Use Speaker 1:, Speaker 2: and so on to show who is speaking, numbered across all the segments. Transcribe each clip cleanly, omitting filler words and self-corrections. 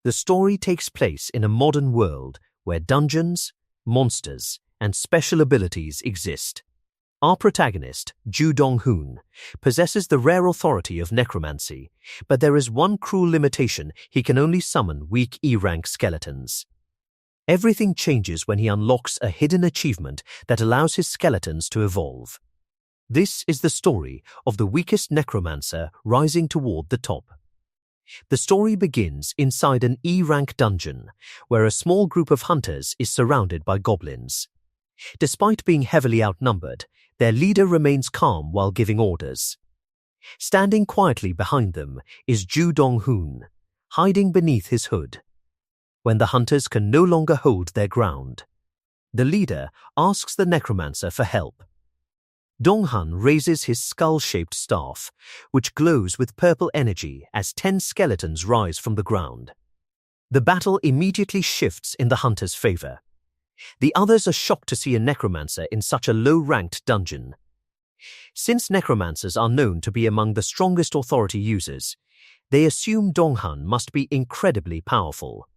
Speaker 1: The story takes place in a modern world where dungeons, monsters, and special abilities exist. Our protagonist, Ju Dong-hoon, possesses the rare authority of necromancy, but there is one cruel limitation: he can only summon weak E-rank skeletons. Everything changes when he unlocks a hidden achievement that allows his skeletons to evolve. This is the story of the weakest necromancer rising toward the top. The story begins inside an E-rank dungeon, where a small group of hunters is surrounded by goblins. Despite being heavily outnumbered, their leader remains calm while giving orders. Standing quietly behind them is Ju Dong-hoon, hiding beneath his hood. When the hunters can no longer hold their ground, the leader asks the necromancer for help. Dong-han raises his skull-shaped staff, which glows with purple energy as 10 skeletons rise from the ground. The battle immediately shifts in the hunters' favor. The others are shocked to see a necromancer in such a low-ranked dungeon. Since necromancers are known to be among the strongest authority users, they assume Dong-han must be incredibly powerful.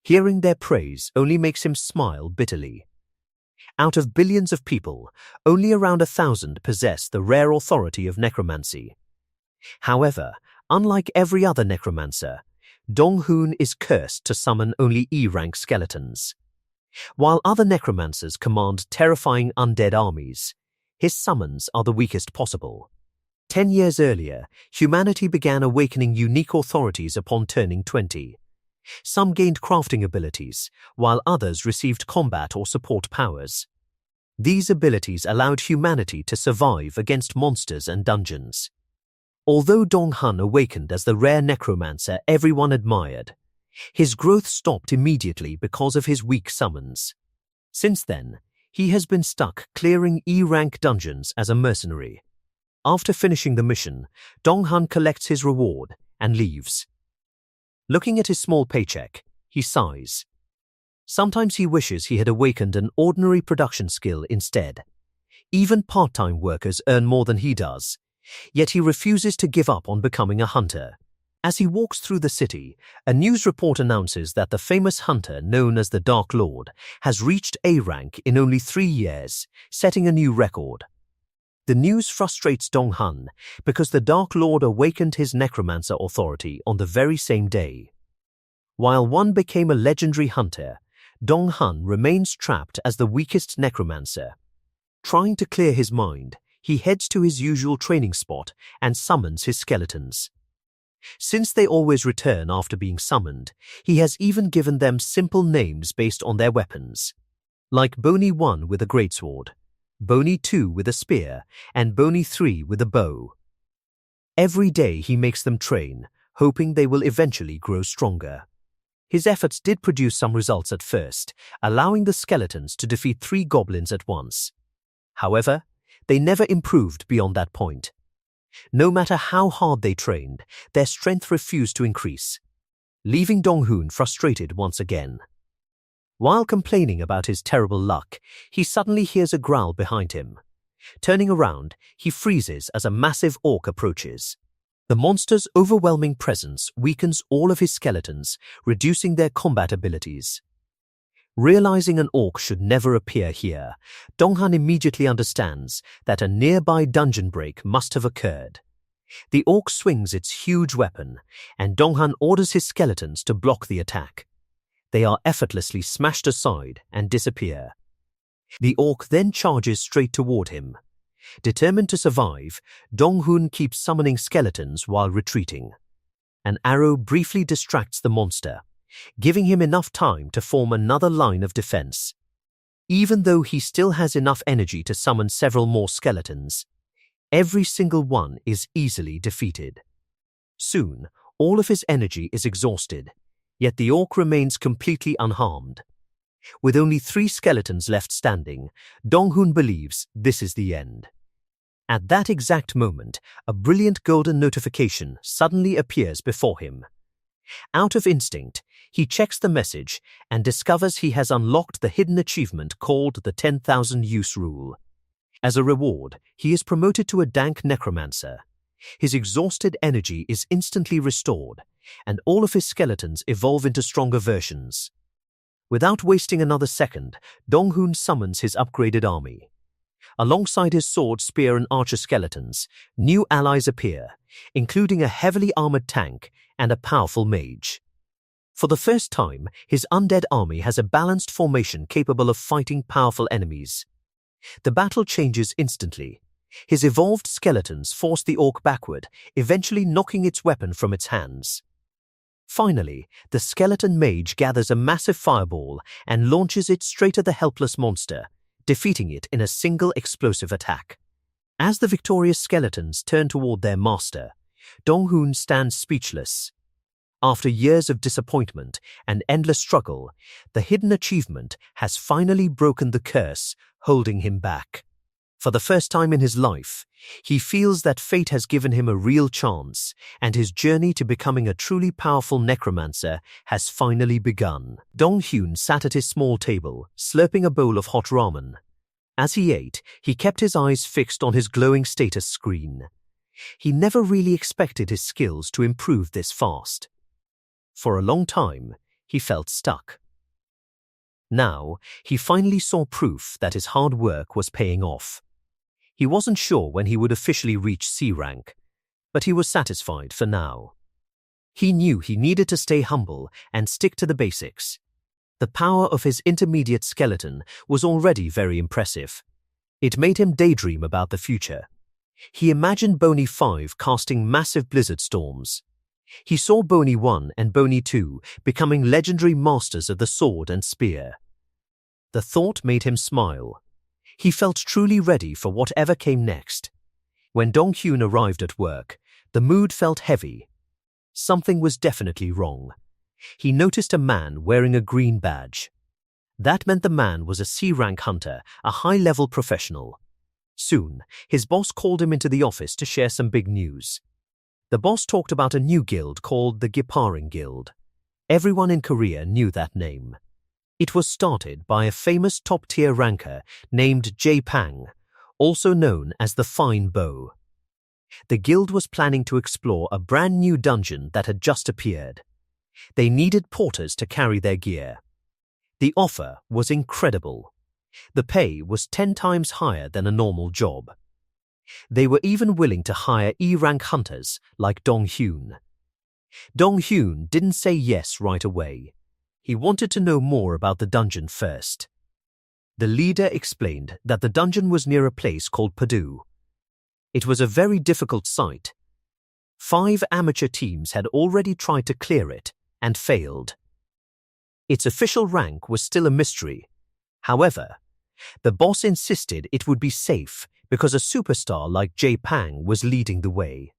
Speaker 1: Hearing their praise only makes him smile bitterly. Out of billions of people, only around 1,000 possess the rare authority of necromancy. However, unlike every other necromancer, Dong-hoon is cursed to summon only E-rank skeletons. While other necromancers command terrifying undead armies, his summons are the weakest possible. 10 years earlier, humanity began awakening unique authorities upon turning 20. Some gained crafting abilities, while others received combat or support powers. These abilities allowed humanity to survive against monsters and dungeons. Although Dong-han awakened as the rare necromancer everyone admired, his growth stopped immediately because of his weak summons. Since then, he has been stuck clearing E-rank dungeons as a mercenary. After finishing the mission, Dong-han collects his reward and leaves. Looking at his small paycheck, he sighs. Sometimes he wishes he had awakened an ordinary production skill instead. Even part-time workers earn more than he does, yet he refuses to give up on becoming a hunter. As he walks through the city, a news report announces that the famous hunter known as the Dark Lord has reached A rank in only 3 years, setting a new record. The news frustrates Dong-han because the Dark Lord awakened his necromancer authority on the very same day. While one became a legendary hunter, Dong-han remains trapped as the weakest necromancer. Trying to clear his mind, he heads to his usual training spot and summons his skeletons. Since they always return after being summoned, he has even given them simple names based on their weapons, like Bony 1 with a greatsword, Bony 2 with a spear, and Bony 3 with a bow. Every day he makes them train, hoping they will eventually grow stronger. His efforts did produce some results at first, allowing the skeletons to defeat 3 goblins at once. However, they never improved beyond that point. No matter how hard they trained, their strength refused to increase, leaving Dong-hoon frustrated once again. While complaining about his terrible luck, he suddenly hears a growl behind him. Turning around, he freezes as a massive orc approaches. The monster's overwhelming presence weakens all of his skeletons, reducing their combat abilities. Realizing an orc should never appear here, Dong-han immediately understands that a nearby dungeon break must have occurred. The orc swings its huge weapon, and Dong-han orders his skeletons to block the attack. They are effortlessly smashed aside and disappear. The orc then charges straight toward him. Determined to survive, Dong-hoon keeps summoning skeletons while retreating. An arrow briefly distracts the monster, giving him enough time to form another line of defense. Even though he still has enough energy to summon several more skeletons, every single one is easily defeated. Soon, all of his energy is exhausted, yet the orc remains completely unharmed. With only 3 skeletons left standing, Dong-hoon believes this is the end. At that exact moment, a brilliant golden notification suddenly appears before him. Out of instinct, he checks the message and discovers he has unlocked the hidden achievement called the 10,000 use rule. As a reward, he is promoted to a dank necromancer. His exhausted energy is instantly restored, and all of his skeletons evolve into stronger versions. Without wasting another second, Dong-hoon summons his upgraded army. Alongside his sword, spear, and archer skeletons, new allies appear, including a heavily armored tank and a powerful mage. For the first time, his undead army has a balanced formation capable of fighting powerful enemies. The battle changes instantly. His evolved skeletons force the orc backward, eventually knocking its weapon from its hands. Finally, the skeleton mage gathers a massive fireball and launches it straight at the helpless monster, defeating it in a single explosive attack. As the victorious skeletons turn toward their master, Dong-hoon stands speechless. After years of disappointment and endless struggle, the hidden achievement has finally broken the curse holding him back. For the first time in his life, he feels that fate has given him a real chance, and his journey to becoming a truly powerful necromancer has finally begun. Dong-hoon sat at his small table, slurping a bowl of hot ramen. As he ate, he kept his eyes fixed on his glowing status screen. He never really expected his skills to improve this fast. For a long time, he felt stuck. Now, he finally saw proof that his hard work was paying off. He wasn't sure when he would officially reach C rank, but he was satisfied for now. He knew he needed to stay humble and stick to the basics. The power of his intermediate skeleton was already very impressive. It made him daydream about the future. He imagined Bony 5 casting massive blizzard storms. He saw Bony 1 and Bony 2 becoming legendary masters of the sword and spear. The thought made him smile. He felt truly ready for whatever came next. When Dong-hoon arrived at work, the mood felt heavy. Something was definitely wrong. He noticed a man wearing a green badge. That meant the man was a C-rank hunter, a high-level professional. Soon, his boss called him into the office to share some big news. The boss talked about a new guild called the Giparing Guild. Everyone in Korea knew that name. It was started by a famous top-tier ranker named Jae-pang, also known as the Fine Bow. The guild was planning to explore a brand new dungeon that had just appeared. They needed porters to carry their gear. The offer was incredible. The pay was 10 times higher than a normal job. They were even willing to hire E-rank hunters like Dong-hoon. Dong-hoon didn't say yes right away. He wanted to know more about the dungeon first. The leader explained that the dungeon was near a place called Padu. It was a very difficult site. 5 amateur teams had already tried to clear it and failed. Its official rank was still a mystery. However, the boss insisted it would be safe because a superstar like Jae-pang was leading the way.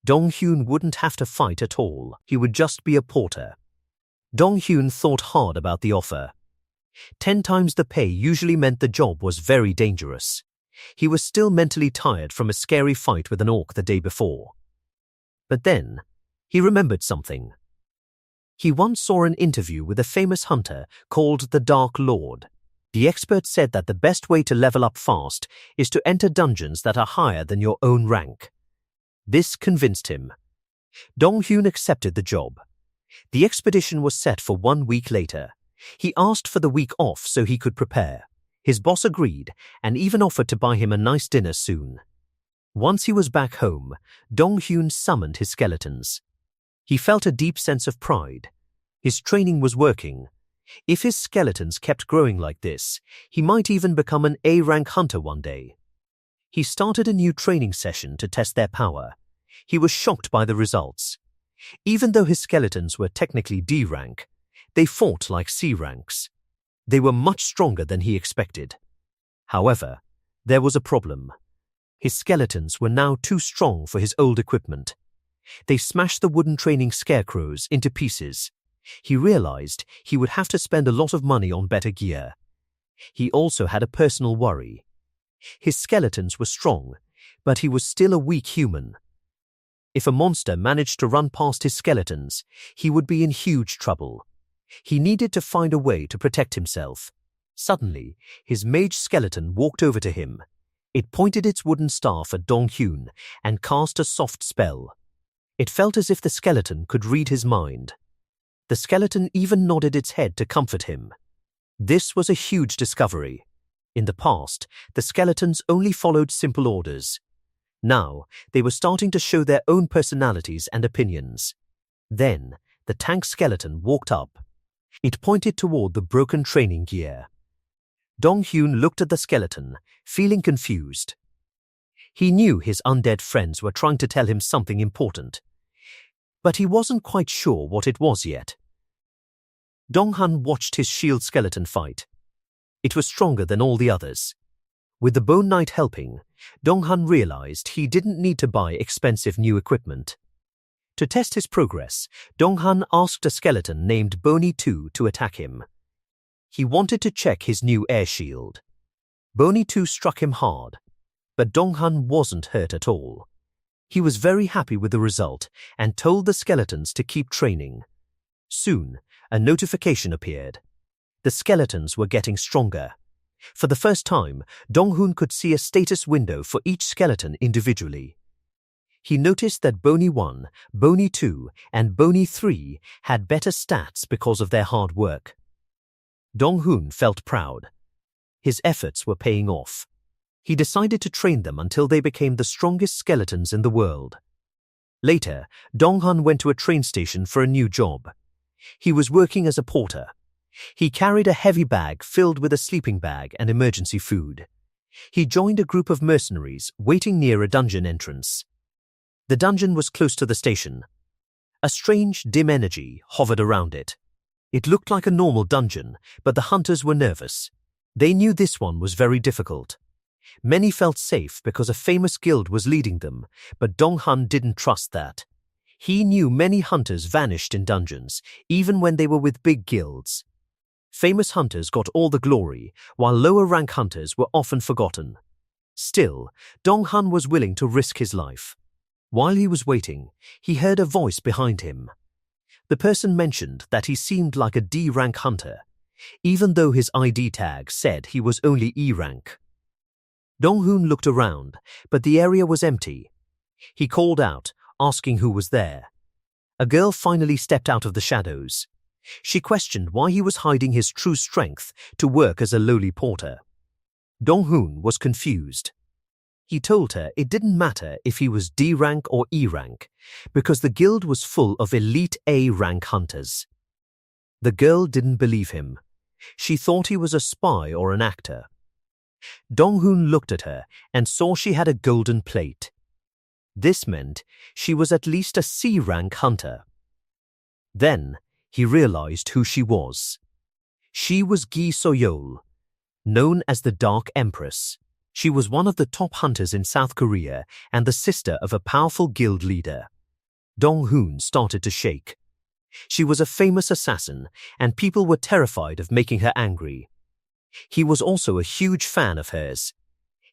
Speaker 1: Dong-hoon wouldn't have to fight at all. He would just be a porter. Dong-hoon thought hard about the offer. 10 times the pay usually meant the job was very dangerous. He was still mentally tired from a scary fight with an orc the day before. But then, he remembered something. He once saw an interview with a famous hunter called the Dark Lord. The expert said that the best way to level up fast is to enter dungeons that are higher than your own rank. This convinced him. Dong-hoon accepted the job. The expedition was set for 1 week later. He asked for the week off so he could prepare. His boss agreed and even offered to buy him a nice dinner soon. Once he was back home, Dong-hoon summoned his skeletons. He felt a deep sense of pride. His training was working. If his skeletons kept growing like this, he might even become an A-rank hunter one day. He started a new training session to test their power. He was shocked by the results. Even though his skeletons were technically D rank, they fought like C ranks. They were much stronger than he expected. However, there was a problem. His skeletons were now too strong for his old equipment. They smashed the wooden training scarecrows into pieces. He realized he would have to spend a lot of money on better gear. He also had a personal worry. His skeletons were strong, but he was still a weak human. If a monster managed to run past his skeletons, he would be in huge trouble. He needed to find a way to protect himself. Suddenly, his mage skeleton walked over to him. It pointed its wooden staff at Dong-hoon and cast a soft spell. It felt as if the skeleton could read his mind. The skeleton even nodded its head to comfort him. This was a huge discovery. In the past, the skeletons only followed simple orders. Now, they were starting to show their own personalities and opinions. Then, the tank skeleton walked up. It pointed toward the broken training gear. Dong-hyun looked at the skeleton, feeling confused. He knew his undead friends were trying to tell him something important, but he wasn't quite sure what it was yet. Dong-han watched his shield skeleton fight. It was stronger than all the others. With the Bone Knight helping, Dong-han realized he didn't need to buy expensive new equipment. To test his progress, Dong-han asked a skeleton named Bony 2 to attack him. He wanted to check his new air shield. Bony 2 struck him hard, but Dong-han wasn't hurt at all. He was very happy with the result and told the skeletons to keep training. Soon, a notification appeared. The skeletons were getting stronger. For the first time, Dong-hoon could see a status window for each skeleton individually. He noticed that Bony 1, Bony 2, and Bony 3 had better stats because of their hard work. Dong-hoon felt proud. His efforts were paying off. He decided to train them until they became the strongest skeletons in the world. Later, Dong-han went to a train station for a new job. He was working as a porter. He carried a heavy bag filled with a sleeping bag and emergency food. He joined a group of mercenaries waiting near a dungeon entrance. The dungeon was close to the station. A strange, dim energy hovered around it. It looked like a normal dungeon, but the hunters were nervous. They knew this one was very difficult. Many felt safe because a famous guild was leading them, but Dong-han didn't trust that. He knew many hunters vanished in dungeons, even when they were with big guilds. Famous hunters got all the glory, while lower-rank hunters were often forgotten. Still, Dong-han was willing to risk his life. While he was waiting, he heard a voice behind him. The person mentioned that he seemed like a D-rank hunter, even though his ID tag said he was only E-rank. Dong-hoon looked around, but the area was empty. He called out, asking who was there. A girl finally stepped out of the shadows. She questioned why he was hiding his true strength to work as a lowly porter. Dong-hoon was confused. He told her it didn't matter if he was D-rank or E-rank, because the guild was full of elite A-rank hunters. The girl didn't believe him. She thought he was a spy or an actor. Dong-hoon looked at her and saw she had a golden plate. This meant she was at least a C-rank hunter. Then he realized who she was. She was Gi Soyeol, known as the Dark Empress. She was one of the top hunters in South Korea and the sister of a powerful guild leader. Dong-hoon started to shake. She was a famous assassin, and people were terrified of making her angry. He was also a huge fan of hers.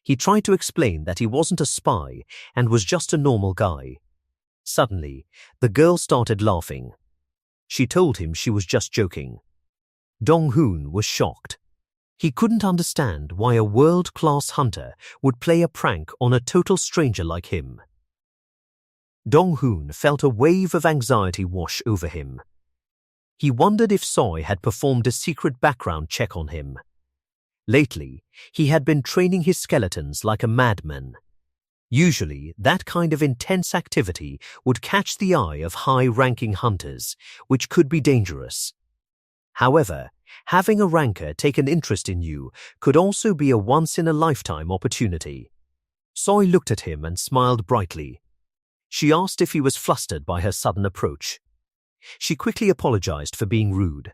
Speaker 1: He tried to explain that he wasn't a spy and was just a normal guy. Suddenly, the girl started laughing. She told him she was just joking. Dong-hoon was shocked. He couldn't understand why a world-class hunter would play a prank on a total stranger like him. Dong-hoon felt a wave of anxiety wash over him. He wondered if Soy had performed a secret background check on him. Lately, he had been training his skeletons like a madman. Usually, that kind of intense activity would catch the eye of high-ranking hunters, which could be dangerous. However, having a ranker take an interest in you could also be a once-in-a-lifetime opportunity. Soy looked at him and smiled brightly. She asked if he was flustered by her sudden approach. She quickly apologized for being rude,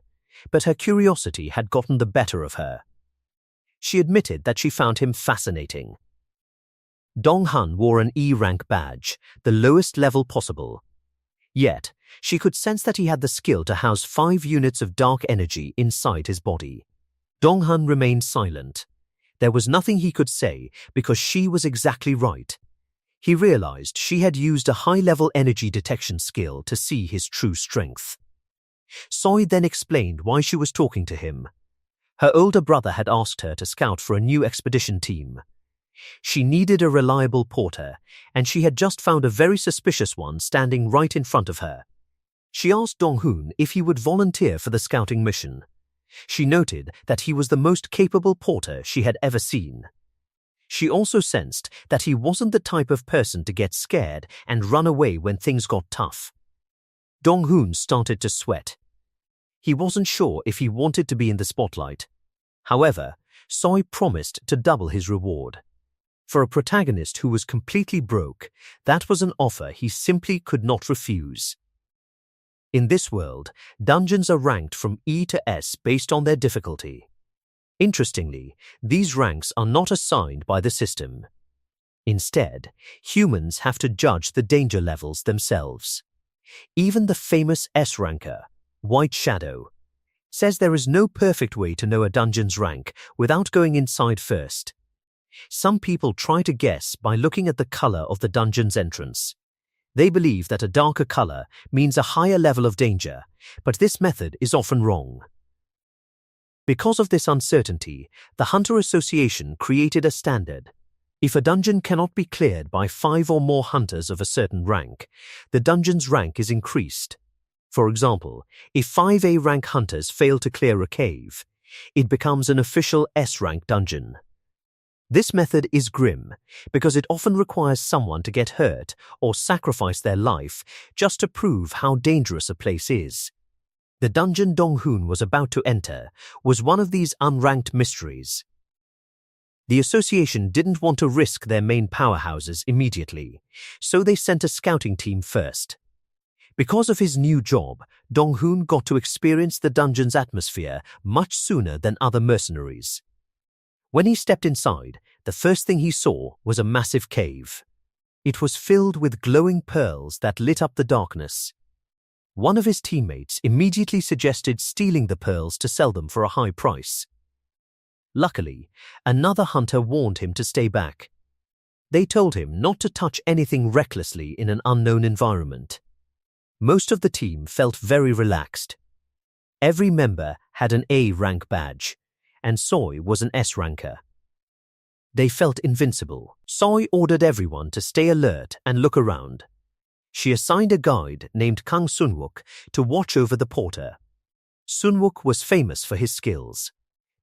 Speaker 1: but her curiosity had gotten the better of her. She admitted that she found him fascinating. Dong-han wore an E-rank badge, the lowest level possible. Yet, she could sense that he had the skill to house 5 units of dark energy inside his body. Dong-han remained silent. There was nothing he could say because she was exactly right. He realized she had used a high-level energy detection skill to see his true strength. Soy then explained why she was talking to him. Her older brother had asked her to scout for a new expedition team. She needed a reliable porter, and she had just found a very suspicious one standing right in front of her. She asked Dong-hoon if he would volunteer for the scouting mission. She noted that he was the most capable porter she had ever seen. She also sensed that he wasn't the type of person to get scared and run away when things got tough. Dong-hoon started to sweat. He wasn't sure if he wanted to be in the spotlight. However, Soy promised to double his reward. For a protagonist who was completely broke, that was an offer he simply could not refuse. In this world, dungeons are ranked from E to S based on their difficulty. Interestingly, these ranks are not assigned by the system. Instead, humans have to judge the danger levels themselves. Even the famous S ranker, White Shadow, says there is no perfect way to know a dungeon's rank without going inside first. Some people try to guess by looking at the color of the dungeon's entrance. They believe that a darker color means a higher level of danger, but this method is often wrong. Because of this uncertainty, the Hunter Association created a standard. If a dungeon cannot be cleared by 5 or more hunters of a certain rank, the dungeon's rank is increased. For example, if 5 A-rank hunters fail to clear a cave, it becomes an official S-rank dungeon. This method is grim because it often requires someone to get hurt or sacrifice their life just to prove how dangerous a place is. The dungeon Dong-hoon was about to enter was one of these unranked mysteries. The association didn't want to risk their main powerhouses immediately, so they sent a scouting team first. Because of his new job, Dong-hoon got to experience the dungeon's atmosphere much sooner than other mercenaries. When he stepped inside, the first thing he saw was a massive cave. It was filled with glowing pearls that lit up the darkness. One of his teammates immediately suggested stealing the pearls to sell them for a high price. Luckily, another hunter warned him to stay back. They told him not to touch anything recklessly in an unknown environment. Most of the team felt very relaxed. Every member had an A-rank badge, and Soy was an S-ranker. They felt invincible. Soy ordered everyone to stay alert and look around. She assigned a guide named Kang Sunwook to watch over the porter. Sunwook was famous for his skills.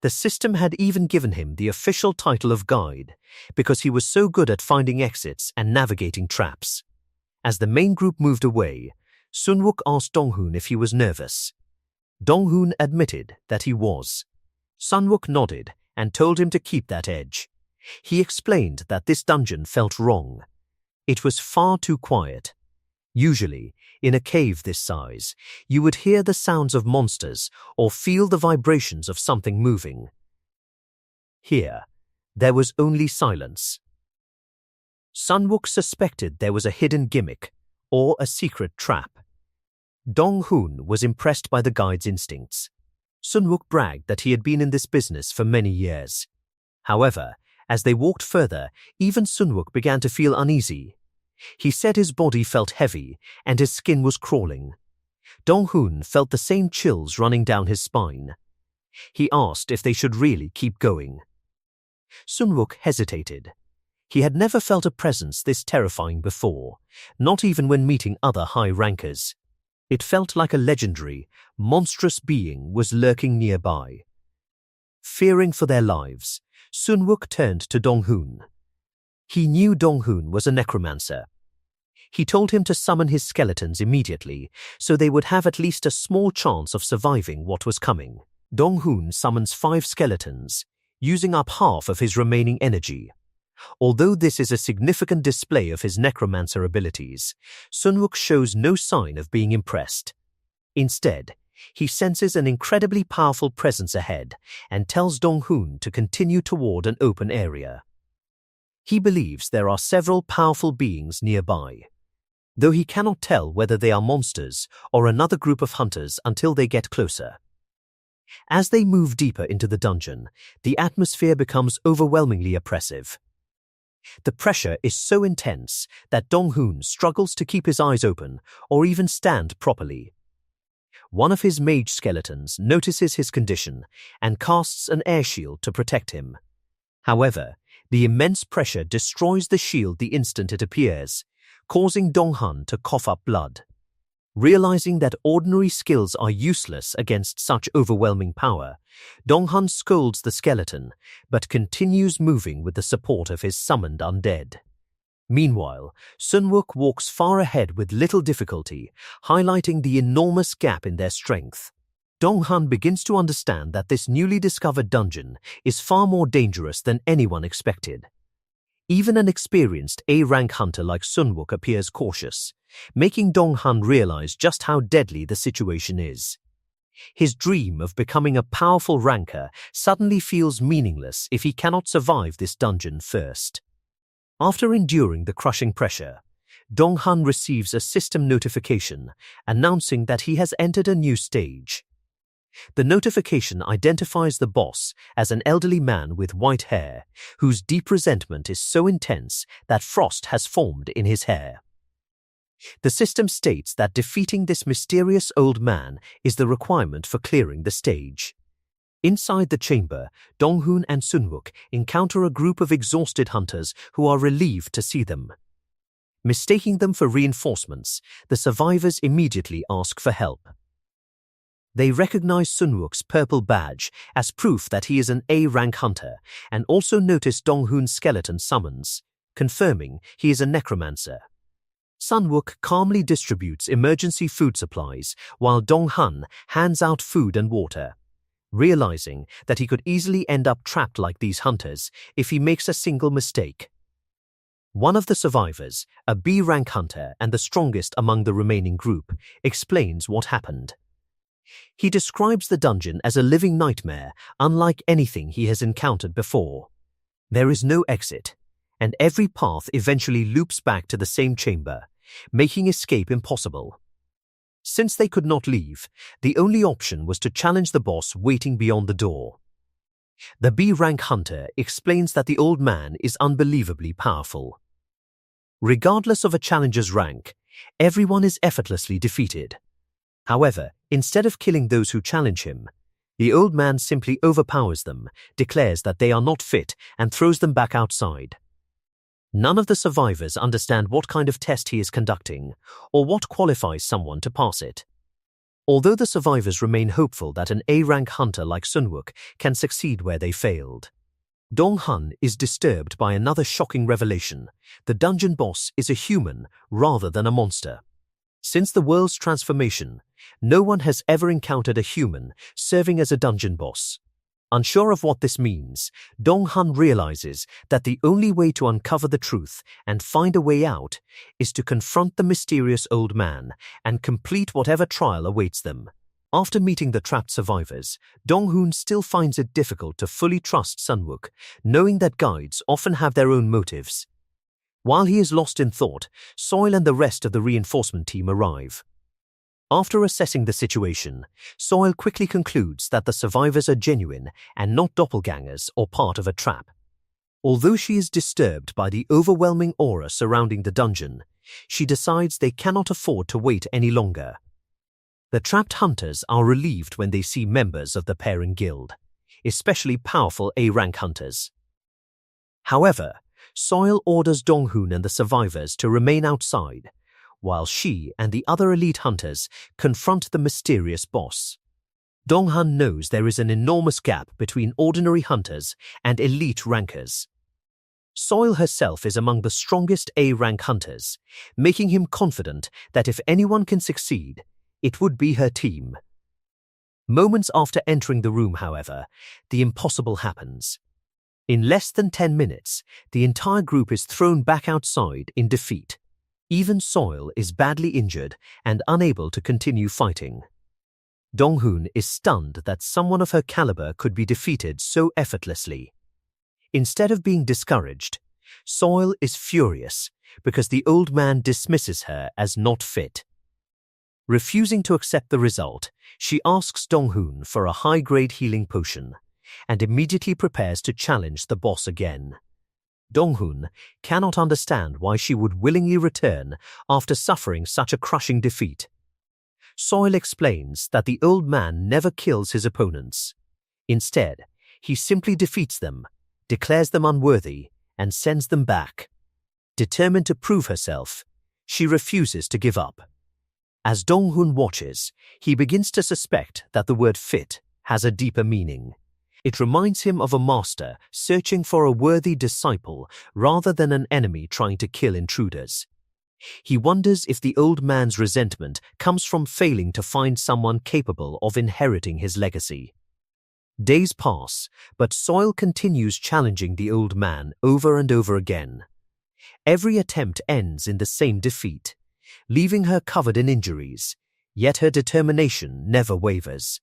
Speaker 1: The system had even given him the official title of guide because he was so good at finding exits and navigating traps. As the main group moved away, Sunwook asked Dong-hoon if he was nervous. Dong-hoon admitted that he was. Sunwook nodded and told him to keep that edge. He explained that this dungeon felt wrong. It was far too quiet. Usually, in a cave this size, you would hear the sounds of monsters or feel the vibrations of something moving. Here, there was only silence. Sunwook suspected there was a hidden gimmick or a secret trap. Dong-hoon was impressed by the guide's instincts. Sunwook bragged that he had been in this business for many years. However, as they walked further, even Sunwook began to feel uneasy. He said his body felt heavy and his skin was crawling. Dong-hoon felt the same chills running down his spine. He asked if they should really keep going. Sunwook hesitated. He had never felt a presence this terrifying before, not even when meeting other high rankers. It felt like a legendary, monstrous being was lurking nearby. Fearing for their lives, Sunwook turned to Dong-hoon. He knew Dong-hoon was a necromancer. He told him to summon his skeletons immediately so they would have at least a small chance of surviving what was coming. Dong-hoon summons 5 skeletons, using up half of his remaining energy. Although this is a significant display of his necromancer abilities, Sunwook shows no sign of being impressed. Instead, he senses an incredibly powerful presence ahead and tells Dong-hoon to continue toward an open area. He believes there are several powerful beings nearby, though he cannot tell whether they are monsters or another group of hunters until they get closer. As they move deeper into the dungeon, the atmosphere becomes overwhelmingly oppressive. The pressure is so intense that Dong-hoon struggles to keep his eyes open or even stand properly. One of his mage skeletons notices his condition and casts an air shield to protect him. However, The immense pressure destroys the shield the instant it appears, causing Dong-hun to cough up blood. Realizing that ordinary skills are useless against such overwhelming power, Dong-hun scolds the skeleton, but continues moving with the support of his summoned undead. Meanwhile, Sunwook walks far ahead with little difficulty, highlighting the enormous gap in their strength. Dong-hun begins to understand that this newly discovered dungeon is far more dangerous than anyone expected. Even an experienced A-rank hunter like Sunwook appears cautious, making Dong-hun realize just how deadly the situation is. His dream of becoming a powerful ranker suddenly feels meaningless if he cannot survive this dungeon first. After enduring the crushing pressure, Dong-hun receives a system notification announcing that he has entered a new stage. The notification identifies the boss as an elderly man with white hair, whose deep resentment is so intense that frost has formed in his hair. The system states that defeating this mysterious old man is the requirement for clearing the stage. Inside the chamber, Dong-hun and Sunwook encounter a group of exhausted hunters who are relieved to see them. Mistaking them for reinforcements, the survivors immediately ask for help. They recognize Sunwook's purple badge as proof that he is an A-rank hunter and also notice Dong-hun's skeleton summons, confirming he is a necromancer. Sunwook calmly distributes emergency food supplies while Dong-hun hands out food and water, realizing that he could easily end up trapped like these hunters if he makes a single mistake. One of the survivors, a B-rank hunter and the strongest among the remaining group, explains what happened. He describes the dungeon as a living nightmare, unlike anything he has encountered before. There is no exit, and every path eventually loops back to the same chamber, making escape impossible. Since they could not leave, the only option was to challenge the boss waiting beyond the door. The B-rank hunter explains that the old man is unbelievably powerful. Regardless of a challenger's rank, everyone is effortlessly defeated. However, instead of killing those who challenge him, the old man simply overpowers them, declares that they are not fit, and throws them back outside. None of the survivors understand what kind of test he is conducting, or what qualifies someone to pass it. Although the survivors remain hopeful that an A-rank hunter like Sunwook can succeed where they failed, Dong-hun is disturbed by another shocking revelation: the dungeon boss is a human rather than a monster. Since the world's transformation, no one has ever encountered a human serving as a dungeon boss. Unsure of what this means, Dong-hun realizes that the only way to uncover the truth and find a way out is to confront the mysterious old man and complete whatever trial awaits them. After meeting the trapped survivors, Dong-hun still finds it difficult to fully trust Sunwook, knowing that guides often have their own motives. While he is lost in thought, Soil and the rest of the reinforcement team arrive. After assessing the situation, Soil quickly concludes that the survivors are genuine and not doppelgangers or part of a trap. Although she is disturbed by the overwhelming aura surrounding the dungeon, she decides they cannot afford to wait any longer. The trapped hunters are relieved when they see members of the pairing guild, especially powerful A-rank hunters. However, Soil orders Dong-hun and the survivors to remain outside, while she and the other elite hunters confront the mysterious boss. Dong-hun knows there is an enormous gap between ordinary hunters and elite rankers. Soil herself is among the strongest A-rank hunters, making him confident that if anyone can succeed, it would be her team. Moments after entering the room, however, the impossible happens. In less than 10 minutes, the entire group is thrown back outside in defeat. Even Soil is badly injured and unable to continue fighting. Dong-hun is stunned that someone of her caliber could be defeated so effortlessly. Instead of being discouraged, Soil is furious because the old man dismisses her as not fit. Refusing to accept the result, she asks Dong-hun for a high-grade healing potion and immediately prepares to challenge the boss again. Dong-hun cannot understand why she would willingly return after suffering such a crushing defeat. Soil explains that the old man never kills his opponents. Instead, he simply defeats them, declares them unworthy, and sends them back. Determined to prove herself, she refuses to give up. As Dong-hun watches, he begins to suspect that the word fit has a deeper meaning. It reminds him of a master searching for a worthy disciple rather than an enemy trying to kill intruders. He wonders if the old man's resentment comes from failing to find someone capable of inheriting his legacy. Days pass, but Soil continues challenging the old man over and over again. Every attempt ends in the same defeat, leaving her covered in injuries, yet her determination never wavers.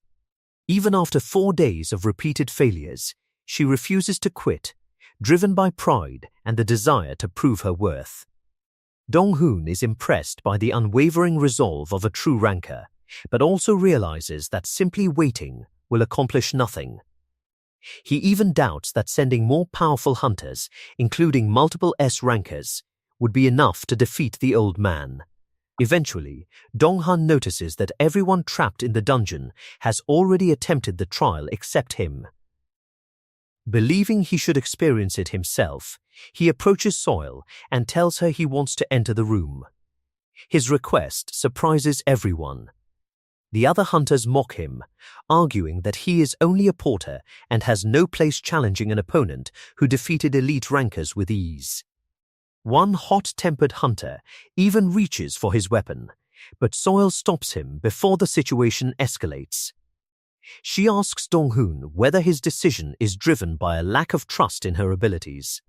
Speaker 1: Even after 4 days of repeated failures, she refuses to quit, driven by pride and the desire to prove her worth. Dong-hun is impressed by the unwavering resolve of a true ranker, but also realizes that simply waiting will accomplish nothing. He even doubts that sending more powerful hunters, including multiple S-rankers, would be enough to defeat the old man. Eventually, Dong-hun notices that everyone trapped in the dungeon has already attempted the trial except him. Believing he should experience it himself, he approaches Soil and tells her he wants to enter the room. His request surprises everyone. The other hunters mock him, arguing that he is only a porter and has no place challenging an opponent who defeated elite rankers with ease. One hot-tempered hunter even reaches for his weapon, but Soil stops him before the situation escalates. She asks Dong-hun whether his decision is driven by a lack of trust in her abilities.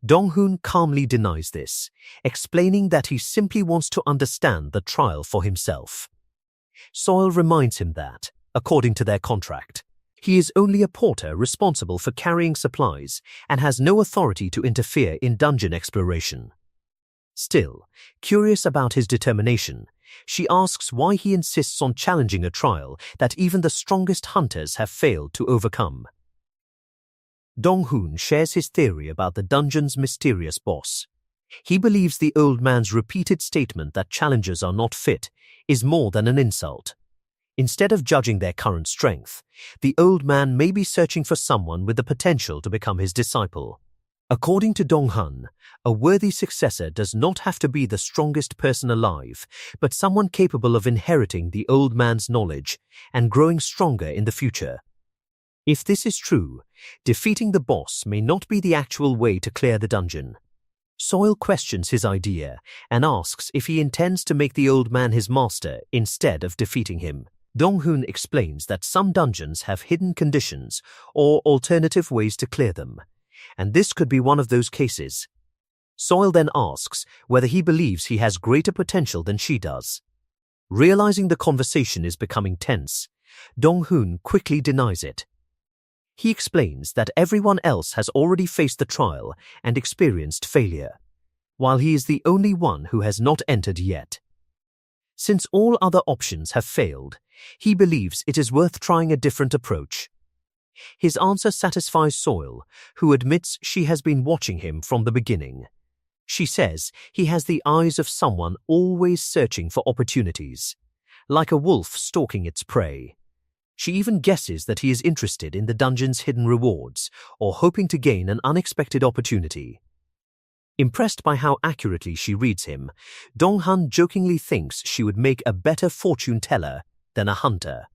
Speaker 1: Dong-hun calmly denies this, explaining that he simply wants to understand the trial for himself. Soil reminds him that, according to their contract, he is only a porter responsible for carrying supplies and has no authority to interfere in dungeon exploration. Still, curious about his determination, she asks why he insists on challenging a trial that even the strongest hunters have failed to overcome. Dong-hun shares his theory about the dungeon's mysterious boss. He believes the old man's repeated statement that challengers are not fit is more than an insult. Instead of judging their current strength, the old man may be searching for someone with the potential to become his disciple. According to Dong-hun, a worthy successor does not have to be the strongest person alive, but someone capable of inheriting the old man's knowledge and growing stronger in the future. If this is true, defeating the boss may not be the actual way to clear the dungeon. Soil questions his idea and asks if he intends to make the old man his master instead of defeating him. Dong-hun explains that some dungeons have hidden conditions or alternative ways to clear them, and this could be one of those cases. Soil then asks whether he believes he has greater potential than she does. Realizing the conversation is becoming tense, Dong-hun quickly denies it. He explains that everyone else has already faced the trial and experienced failure, while he is the only one who has not entered yet. Since all other options have failed, he believes it is worth trying a different approach. His answer satisfies Soil, who admits she has been watching him from the beginning. She says he has the eyes of someone always searching for opportunities, like a wolf stalking its prey. She even guesses that he is interested in the dungeon's hidden rewards or hoping to gain an unexpected opportunity. Impressed by how accurately she reads him, Dong-hun jokingly thinks she would make a better fortune teller than a hunter.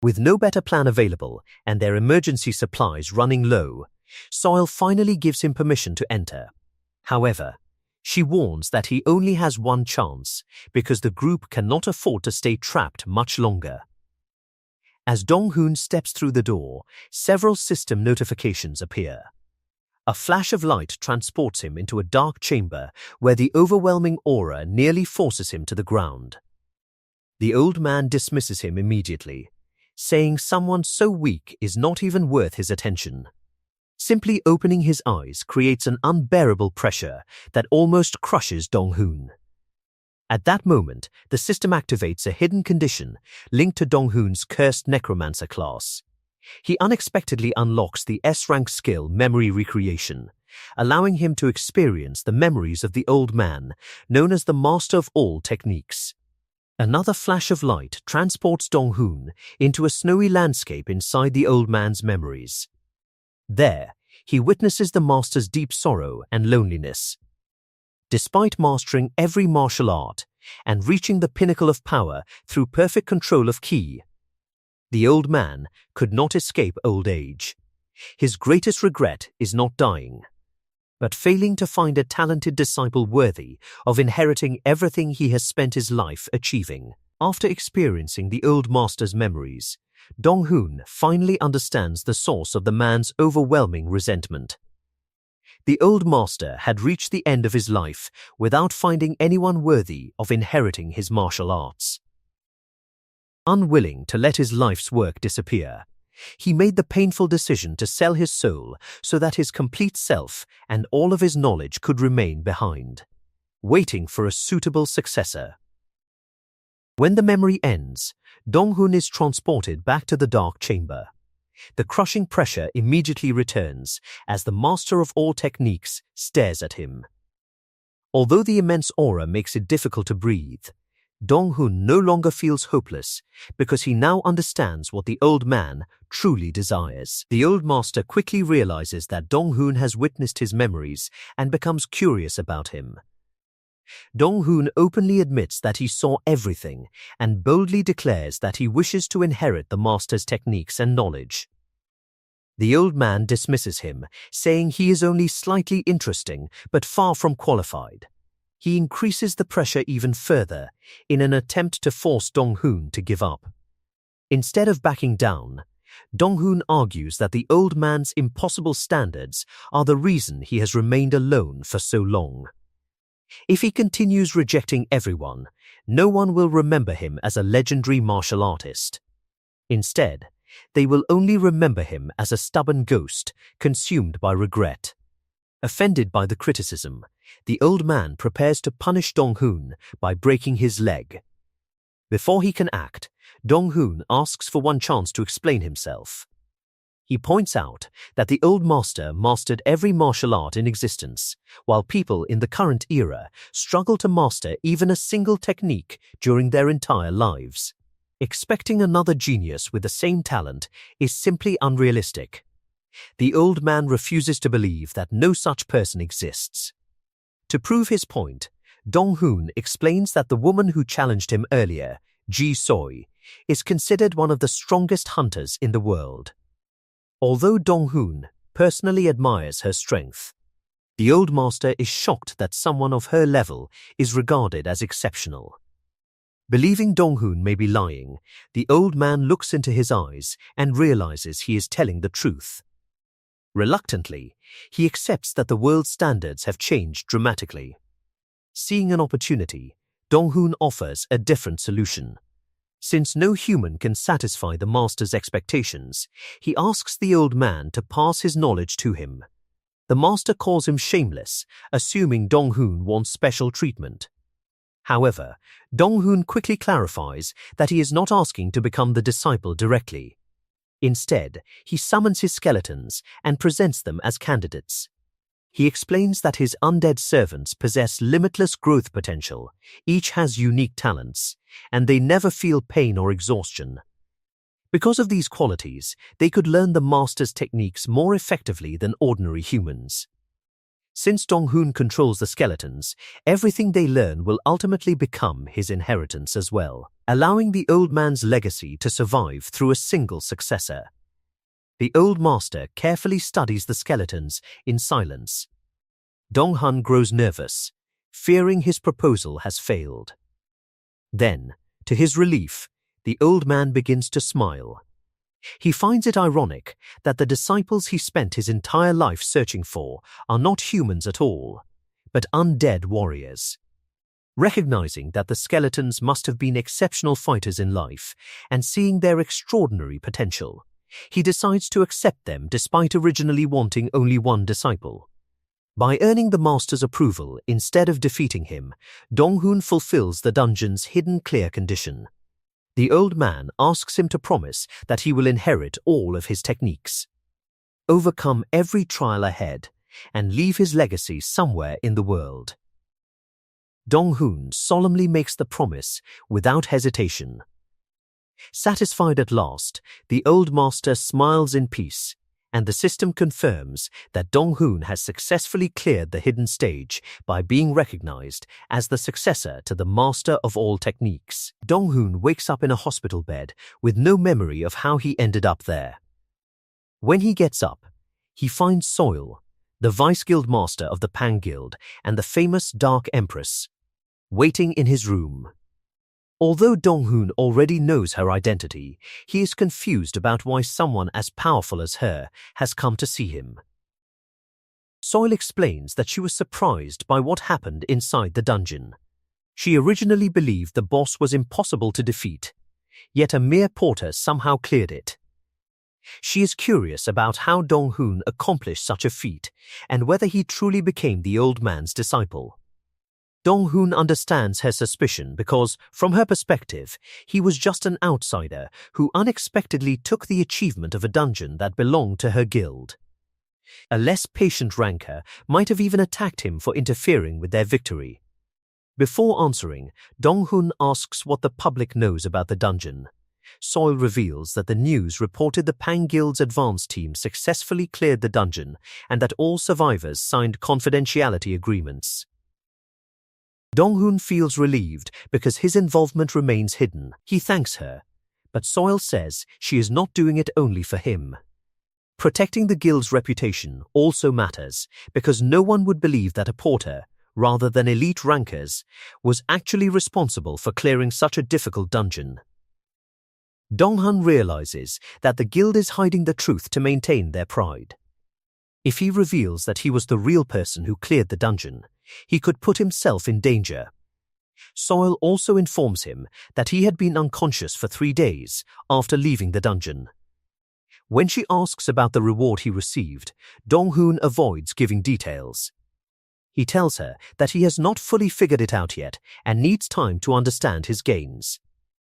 Speaker 1: With no better plan available and their emergency supplies running low, Soil finally gives him permission to enter. However, she warns that he only has one chance because the group cannot afford to stay trapped much longer. As Dong-hun steps through the door, several system notifications appear. A flash of light transports him into a dark chamber where the overwhelming aura nearly forces him to the ground. The old man dismisses him immediately, saying someone so weak is not even worth his attention. Simply opening his eyes creates an unbearable pressure that almost crushes Dong-hun. At that moment, the system activates a hidden condition linked to Dong-hun's cursed Necromancer class. He unexpectedly unlocks the S-rank skill Memory Recreation, allowing him to experience the memories of the old man, known as the Master of All Techniques. Another flash of light transports Dong-hun into a snowy landscape inside the old man's memories. There, he witnesses the master's deep sorrow and loneliness. Despite mastering every martial art and reaching the pinnacle of power through perfect control of ki, the old man could not escape old age. His greatest regret is not dying, but failing to find a talented disciple worthy of inheriting everything he has spent his life achieving. After experiencing the old master's memories, Dong-hoon finally understands the source of the man's overwhelming resentment. The old master had reached the end of his life without finding anyone worthy of inheriting his martial arts. Unwilling to let his life's work disappear, he made the painful decision to sell his soul so that his complete self and all of his knowledge could remain behind, waiting for a suitable successor. When the memory ends, Dong-hoon is transported back to the dark chamber. The crushing pressure immediately returns as the master of all techniques stares at him. Although the immense aura makes it difficult to breathe, Dong-hoon no longer feels hopeless because he now understands what the old man truly desires. The old master quickly realizes that Dong-hoon has witnessed his memories and becomes curious about him. Dong-hoon openly admits that he saw everything and boldly declares that he wishes to inherit the master's techniques and knowledge. The old man dismisses him, saying he is only slightly interesting but far from qualified. He increases the pressure even further in an attempt to force Dong-hoon to give up. Instead of backing down, Dong-hoon argues that the old man's impossible standards are the reason he has remained alone for so long. If he continues rejecting everyone, no one will remember him as a legendary martial artist. Instead, they will only remember him as a stubborn ghost consumed by regret. Offended by the criticism, the old man prepares to punish Dong-hoon by breaking his leg. Before he can act, Dong-hoon asks for one chance to explain himself. He points out that the old master mastered every martial art in existence, while people in the current era struggle to master even a single technique during their entire lives. Expecting another genius with the same talent is simply unrealistic. The old man refuses to believe that no such person exists. To prove his point, Dong-hoon explains that the woman who challenged him earlier, Ji-soy, is considered one of the strongest hunters in the world. Although Dong-hoon personally admires her strength, the old master is shocked that someone of her level is regarded as exceptional. Believing Dong-hoon may be lying, the old man looks into his eyes and realizes he is telling the truth. Reluctantly, he accepts that the world's standards have changed dramatically. Seeing an opportunity, Dong-hoon offers a different solution. Since no human can satisfy the master's expectations, he asks the old man to pass his knowledge to him. The master calls him shameless, assuming Dong-hoon wants special treatment. However, Dong-hoon quickly clarifies that he is not asking to become the disciple directly. Instead, he summons his skeletons and presents them as candidates. He explains that his undead servants possess limitless growth potential, each has unique talents, and they never feel pain or exhaustion. Because of these qualities, they could learn the master's techniques more effectively than ordinary humans. Since Dong-hoon controls the skeletons, everything they learn will ultimately become his inheritance as well, allowing the old man's legacy to survive through a single successor. The old master carefully studies the skeletons in silence. Dong-hoon grows nervous, fearing his proposal has failed. Then, to his relief, the old man begins to smile. He finds it ironic that the disciples he spent his entire life searching for are not humans at all, but undead warriors. Recognizing that the skeletons must have been exceptional fighters in life and seeing their extraordinary potential, he decides to accept them despite originally wanting only one disciple. By earning the master's approval instead of defeating him, Dong-hoon fulfills the dungeon's hidden clear condition. The old man asks him to promise that he will inherit all of his techniques, overcome every trial ahead, and leave his legacy somewhere in the world. Dong-hoon solemnly makes the promise without hesitation. Satisfied at last, the old master smiles in peace and the system confirms that Dong-hoon has successfully cleared the hidden stage by being recognized as the successor to the master of all techniques. Dong-hoon wakes up in a hospital bed with no memory of how he ended up there. When he gets up, he finds Soil, the Vice Guild Master of the Pang Guild and the famous Dark Empress, waiting in his room. Although Dong-hoon already knows her identity, he is confused about why someone as powerful as her has come to see him. Soil explains that she was surprised by what happened inside the dungeon. She originally believed the boss was impossible to defeat, yet a mere porter somehow cleared it. She is curious about how Dong-hoon accomplished such a feat and whether he truly became the old man's disciple. Dong-hoon understands her suspicion because, from her perspective, he was just an outsider who unexpectedly took the achievement of a dungeon that belonged to her guild. A less patient ranker might have even attacked him for interfering with their victory. Before answering, Dong-hoon asks what the public knows about the dungeon. Soil reveals that the news reported the Pang Guild's advance team successfully cleared the dungeon and that all survivors signed confidentiality agreements. Dong-hoon feels relieved because his involvement remains hidden. He thanks her, but Soil says she is not doing it only for him. Protecting the guild's reputation also matters because no one would believe that a porter, rather than elite rankers, was actually responsible for clearing such a difficult dungeon. Dong-hoon realizes that the guild is hiding the truth to maintain their pride. If he reveals that he was the real person who cleared the dungeon, he could put himself in danger. Soil also informs him that he had been unconscious for 3 days after leaving the dungeon. When she asks about the reward he received, Dong-hoon avoids giving details. He tells her that he has not fully figured it out yet and needs time to understand his gains.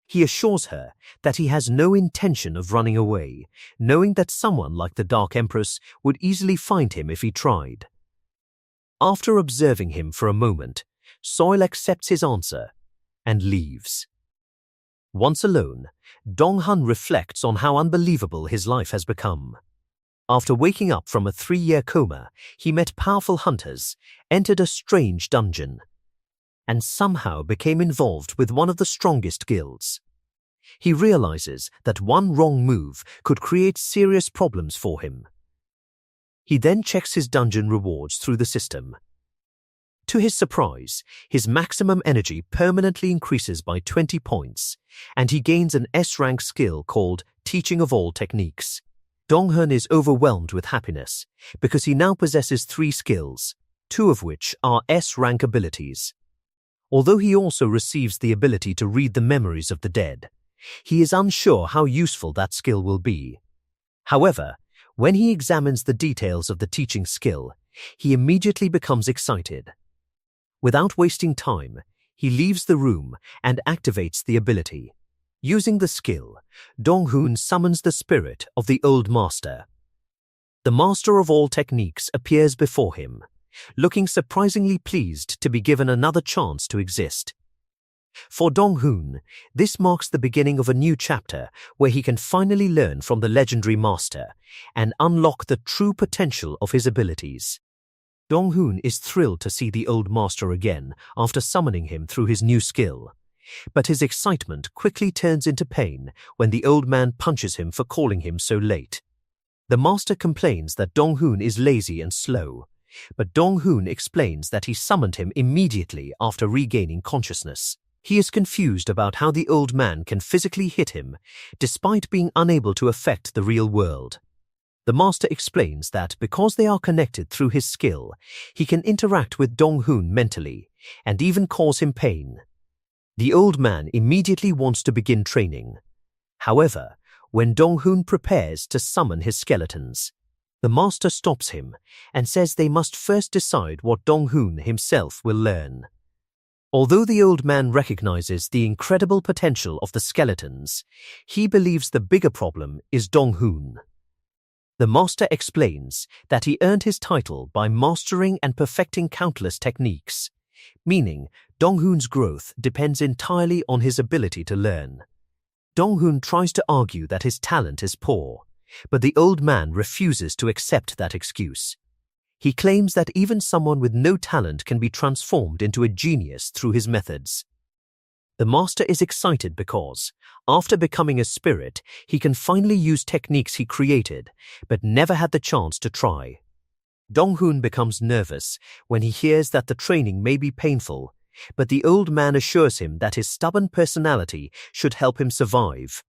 Speaker 1: He assures her that he has no intention of running away, knowing that someone like the Dark Empress would easily find him if he tried. After observing him for a moment, Soil accepts his answer and leaves. Once alone, Dong-hoon reflects on how unbelievable his life has become. After waking up from a 3-year coma, he met powerful hunters, entered a strange dungeon, and somehow became involved with one of the strongest guilds. He realizes that one wrong move could create serious problems for him. He then checks his dungeon rewards through the system. To his surprise, his maximum energy permanently increases by 20 points, and he gains an S-rank skill called Teaching of All Techniques. Dong-hoon is overwhelmed with happiness because he now possesses 3 skills, 2 of which are S-rank abilities. Although he also receives the ability to read the memories of the dead, he is unsure how useful that skill will be. However, when he examines the details of the teaching skill, he immediately becomes excited. Without wasting time, he leaves the room and activates the ability. Using the skill, Dong-hoon summons the spirit of the old master. The master of all techniques appears before him, looking surprisingly pleased to be given another chance to exist. For Dong-hoon, this marks the beginning of a new chapter where he can finally learn from the legendary master and unlock the true potential of his abilities. Dong-hoon is thrilled to see the old master again after summoning him through his new skill, but his excitement quickly turns into pain when the old man punches him for calling him so late. The master complains that Dong-hoon is lazy and slow, but Dong-hoon explains that he summoned him immediately after regaining consciousness. He is confused about how the old man can physically hit him, despite being unable to affect the real world. The master explains that because they are connected through his skill, he can interact with Dong-hoon mentally and even cause him pain. The old man immediately wants to begin training. However, when Dong-hoon prepares to summon his skeletons, the master stops him and says they must first decide what Dong-hoon himself will learn. Although the old man recognizes the incredible potential of the skeletons, he believes the bigger problem is Dong-hoon. The master explains that he earned his title by mastering and perfecting countless techniques, meaning Dong-hoon's growth depends entirely on his ability to learn. Dong-hoon tries to argue that his talent is poor, but the old man refuses to accept that excuse. He claims that even someone with no talent can be transformed into a genius through his methods. The master is excited because, after becoming a spirit, he can finally use techniques he created, but never had the chance to try. Dong-hoon becomes nervous when he hears that the training may be painful, but the old man assures him that his stubborn personality should help him survive.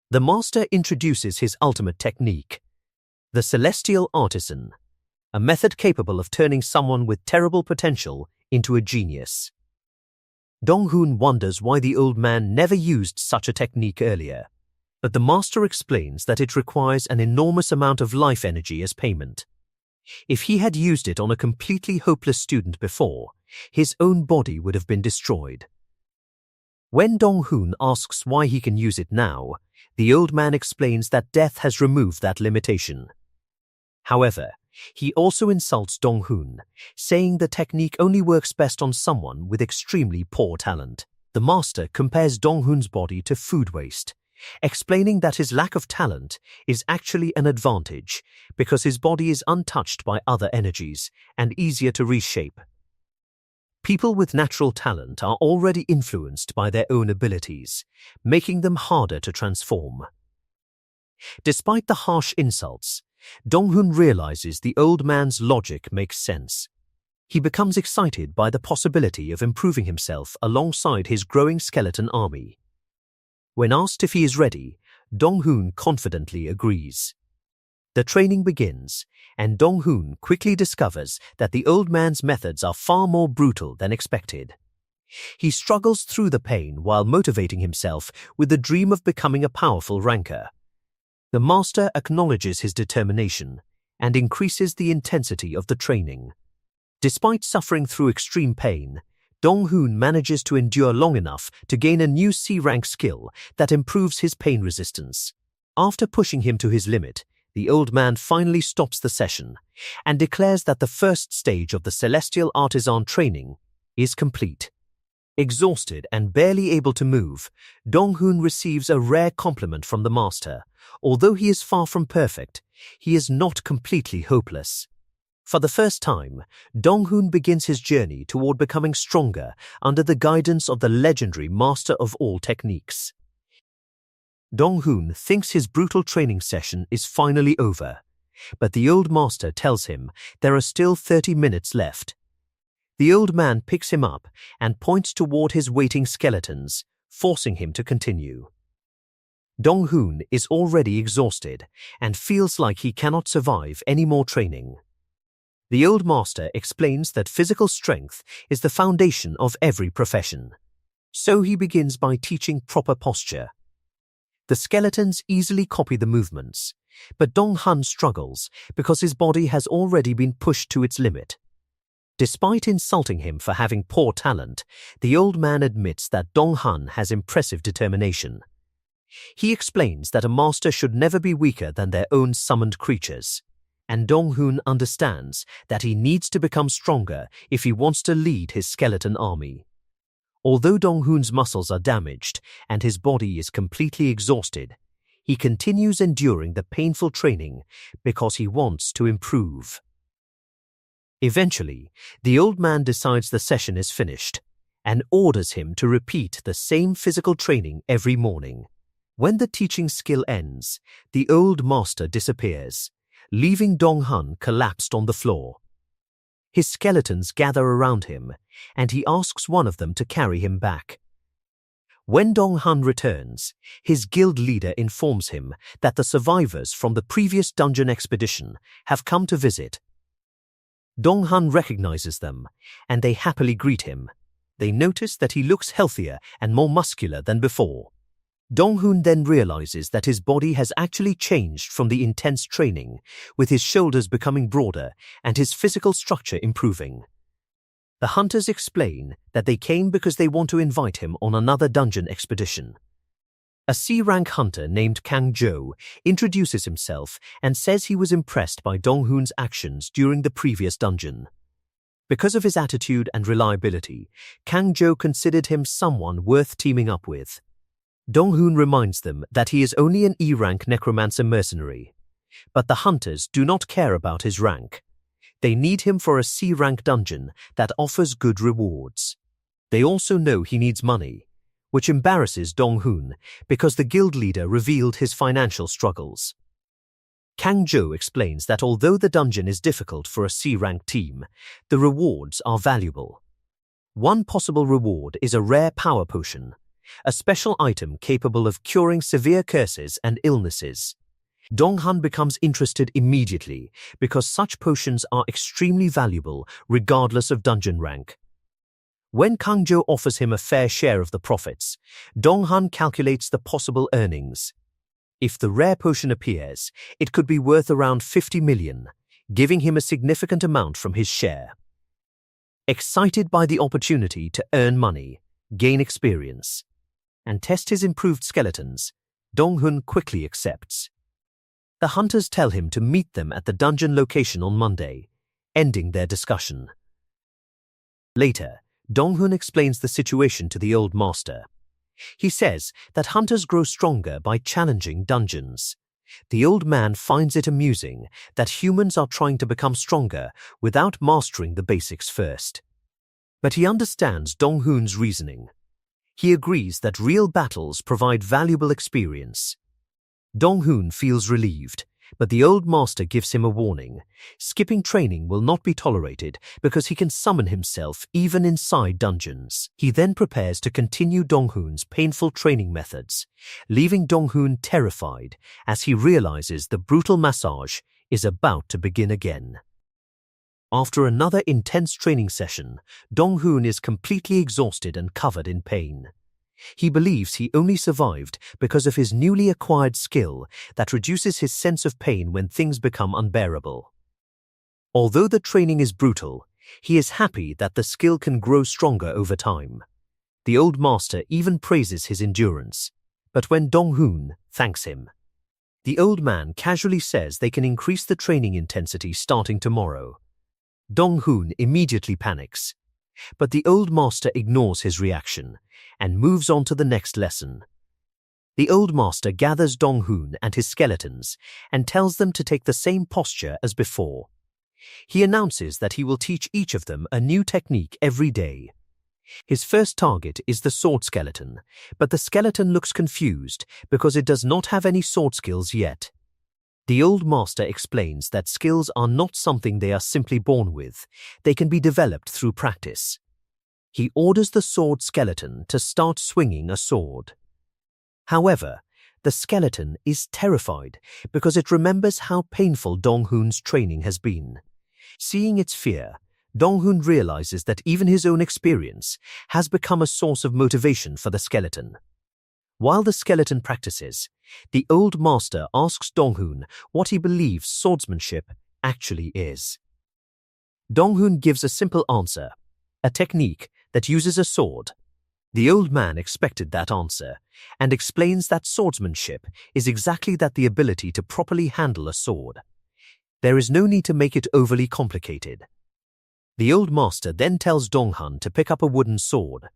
Speaker 1: The master introduces his ultimate technique, the Celestial Artisan, a method capable of turning someone with terrible potential into a genius. Dong-hoon wonders why the old man never used such a technique earlier, but the master explains that it requires an enormous amount of life energy as payment. If he had used it on a completely hopeless student before, his own body would have been destroyed. When Dong-hoon asks why he can use it now, the old man explains that death has removed that limitation. However, he also insults Dong-hoon, saying the technique only works best on someone with extremely poor talent. The master compares Dong-hoon's body to food waste, explaining that his lack of talent is actually an advantage because his body is untouched by other energies and easier to reshape. People with natural talent are already influenced by their own abilities, making them harder to transform. Despite the harsh insults, Dong-hoon realizes the old man's logic makes sense. He becomes excited by the possibility of improving himself alongside his growing skeleton army. When asked if he is ready, Dong-hoon confidently agrees. The training begins, and Dong-hoon quickly discovers that the old man's methods are far more brutal than expected. He struggles through the pain while motivating himself with the dream of becoming a powerful ranker. The master acknowledges his determination and increases the intensity of the training. Despite suffering through extreme pain, Dong-hoon manages to endure long enough to gain a new C-rank skill that improves his pain resistance. After pushing him to his limit, the old man finally stops the session and declares that the first stage of the Celestial Artisan training is complete. Exhausted and barely able to move, Dong-hoon receives a rare compliment from the master. Although he is far from perfect, he is not completely hopeless. For the first time, Dong-hoon begins his journey toward becoming stronger under the guidance of the legendary master of all techniques. Dong-hoon thinks his brutal training session is finally over, but the old master tells him there are still 30 minutes left. The old man picks him up and points toward his waiting skeletons, forcing him to continue. Dong-hoon is already exhausted and feels like he cannot survive any more training. The old master explains that physical strength is the foundation of every profession. So he begins by teaching proper posture. The skeletons easily copy the movements, but Dong-hoon struggles because his body has already been pushed to its limit. Despite insulting him for having poor talent, the old man admits that Dong-hoon has impressive determination. He explains that a master should never be weaker than their own summoned creatures, and Dong-hoon understands that he needs to become stronger if he wants to lead his skeleton army. Although Dong-hoon's muscles are damaged and his body is completely exhausted, he continues enduring the painful training because he wants to improve. Eventually, the old man decides the session is finished and orders him to repeat the same physical training every morning. When the teaching skill ends, the old master disappears, leaving Dong-hoon collapsed on the floor. His skeletons gather around him, and he asks one of them to carry him back. When Dong-hoon returns, his guild leader informs him that the survivors from the previous dungeon expedition have come to visit. Dong-hoon recognizes them, and they happily greet him. They notice that he looks healthier and more muscular than before. Dong-hoon then realizes that his body has actually changed from the intense training, with his shoulders becoming broader and his physical structure improving. The hunters explain that they came because they want to invite him on another dungeon expedition. A C-rank hunter named Kang Jo introduces himself and says he was impressed by Dong-hoon's actions during the previous dungeon. Because of his attitude and reliability, Kang Jo considered him someone worth teaming up with. Dong-hoon reminds them that he is only an E-rank necromancer mercenary, but the hunters do not care about his rank. They need him for a C-rank dungeon that offers good rewards. They also know he needs money, which embarrasses Dong-hoon because the guild leader revealed his financial struggles. Kang-jo explains that although the dungeon is difficult for a C-rank team, the rewards are valuable. One possible reward is a rare power potion, a special item capable of curing severe curses and illnesses. Dong-han becomes interested immediately because such potions are extremely valuable regardless of dungeon rank. When Kang-jo offers him a fair share of the profits, Dong-han calculates the possible earnings. If the rare potion appears, it could be worth around 50 million, giving him a significant amount from his share. Excited by the opportunity to earn money, gain experience, and test his improved skeletons, Dong-hoon quickly accepts. The hunters tell him to meet them at the dungeon location on Monday, ending their discussion. Later, Dong-hoon explains the situation to the old master. He says that hunters grow stronger by challenging dungeons. The old man finds it amusing that humans are trying to become stronger without mastering the basics first. But he understands Dong-hoon's reasoning. He agrees that real battles provide valuable experience. Dong-hoon feels relieved, but the old master gives him a warning. Skipping training will not be tolerated because he can summon himself even inside dungeons. He then prepares to continue Dong-hoon's painful training methods, leaving Dong-hoon terrified as he realizes the brutal massage is about to begin again. After another intense training session, Dong-hoon is completely exhausted and covered in pain. He believes he only survived because of his newly acquired skill that reduces his sense of pain when things become unbearable. Although the training is brutal, he is happy that the skill can grow stronger over time. The old master even praises his endurance, but when Dong-hoon thanks him, the old man casually says they can increase the training intensity starting tomorrow. Dong-hoon immediately panics, but the old master ignores his reaction and moves on to the next lesson. The old master gathers Dong-hoon and his skeletons and tells them to take the same posture as before. He announces that he will teach each of them a new technique every day. His first target is the sword skeleton, but the skeleton looks confused because it does not have any sword skills yet. The old master explains that skills are not something they are simply born with, they can be developed through practice. He orders the sword skeleton to start swinging a sword. However, the skeleton is terrified because it remembers how painful Dong-hoon's training has been. Seeing its fear, Dong-hoon realizes that even his own experience has become a source of motivation for the skeleton. While the skeleton practices, the old master asks Dong-hoon what he believes swordsmanship actually is. Dong-hoon gives a simple answer, a technique that uses a sword. The old man expected that answer and explains that swordsmanship is exactly that, the ability to properly handle a sword. There is no need to make it overly complicated. The old master then tells Dong-han to pick up a wooden sword.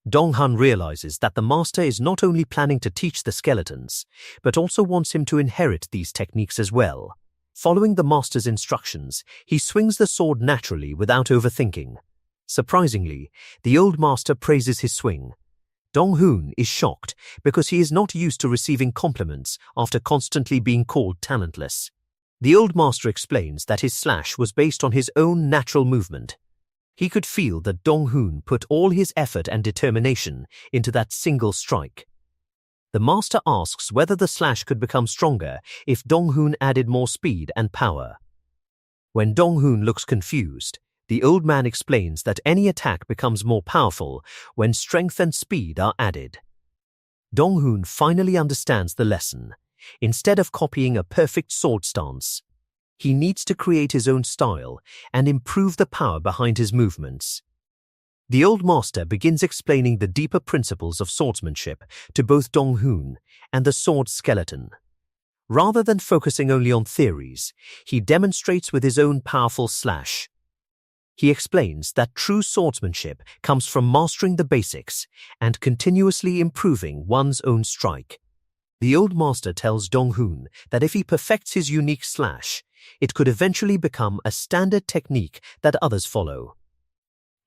Speaker 1: Dong-han realizes that the master is not only planning to teach the skeletons, but also wants him to inherit these techniques as well. Following the master's instructions, he swings the sword naturally without overthinking. Surprisingly, the old master praises his swing. Dong-hoon is shocked because he is not used to receiving compliments after constantly being called talentless. The old master explains that his slash was based on his own natural movement. He could feel that Dong-hoon put all his effort and determination into that single strike. The master asks whether the slash could become stronger if Dong-hoon added more speed and power. When Dong-hoon looks confused, the old man explains that any attack becomes more powerful when strength and speed are added. Dong-hoon finally understands the lesson. Instead of copying a perfect sword stance, he needs to create his own style and improve the power behind his movements. The old master begins explaining the deeper principles of swordsmanship to both Dong-hoon and the sword skeleton. Rather than focusing only on theories, he demonstrates with his own powerful slash. He explains that true swordsmanship comes from mastering the basics and continuously improving one's own strike. The old master tells Dong-hoon that if he perfects his unique slash, it could eventually become a standard technique that others follow.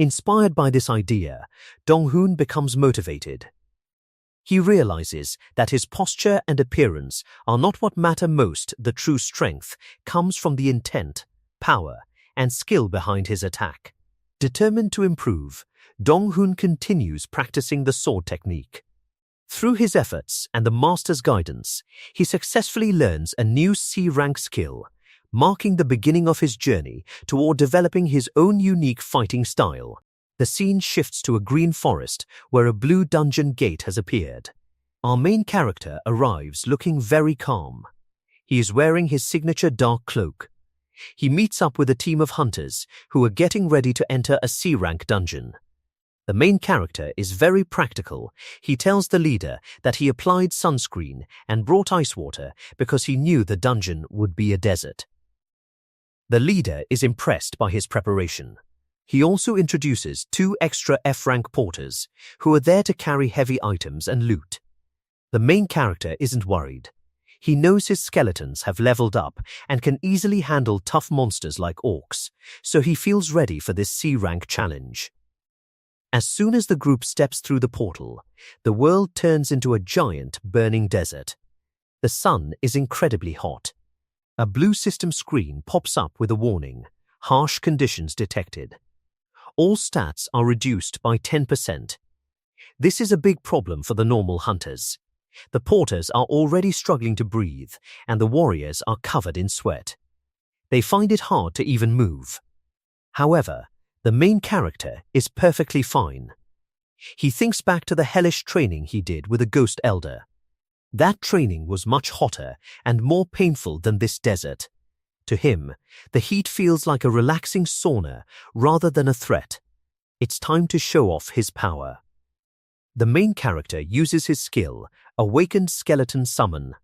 Speaker 1: Inspired by this idea, Dong-hoon becomes motivated. He realizes that his posture and appearance are not what matter most. The true strength comes from the intent, power, and skill behind his attack. Determined to improve, Dong-hoon continues practicing the sword technique. Through his efforts and the master's guidance, he successfully learns a new C-rank skill, marking the beginning of his journey toward developing his own unique fighting style. The scene shifts to a green forest where a blue dungeon gate has appeared. Our main character arrives looking very calm. He is wearing his signature dark cloak. He meets up with a team of hunters who are getting ready to enter a C-rank dungeon. The main character is very practical. He tells the leader that he applied sunscreen and brought ice water because he knew the dungeon would be a desert. The leader is impressed by his preparation. He also introduces 2 extra F-rank porters who are there to carry heavy items and loot. The main character isn't worried. He knows his skeletons have leveled up and can easily handle tough monsters like orcs, so he feels ready for this C-rank challenge. As soon as the group steps through the portal, the world turns into a giant burning desert. The sun is incredibly hot. A blue system screen pops up with a warning: harsh conditions detected. All stats are reduced by 10%. This is a big problem for the normal hunters. The porters are already struggling to breathe, and the warriors are covered in sweat. They find it hard to even move. However, the main character is perfectly fine. He thinks back to the hellish training he did with a ghost elder. That training was much hotter and more painful than this desert. To him, the heat feels like a relaxing sauna rather than a threat. It's time to show off his power. The main character uses his skill, Awakened Skeleton Summon.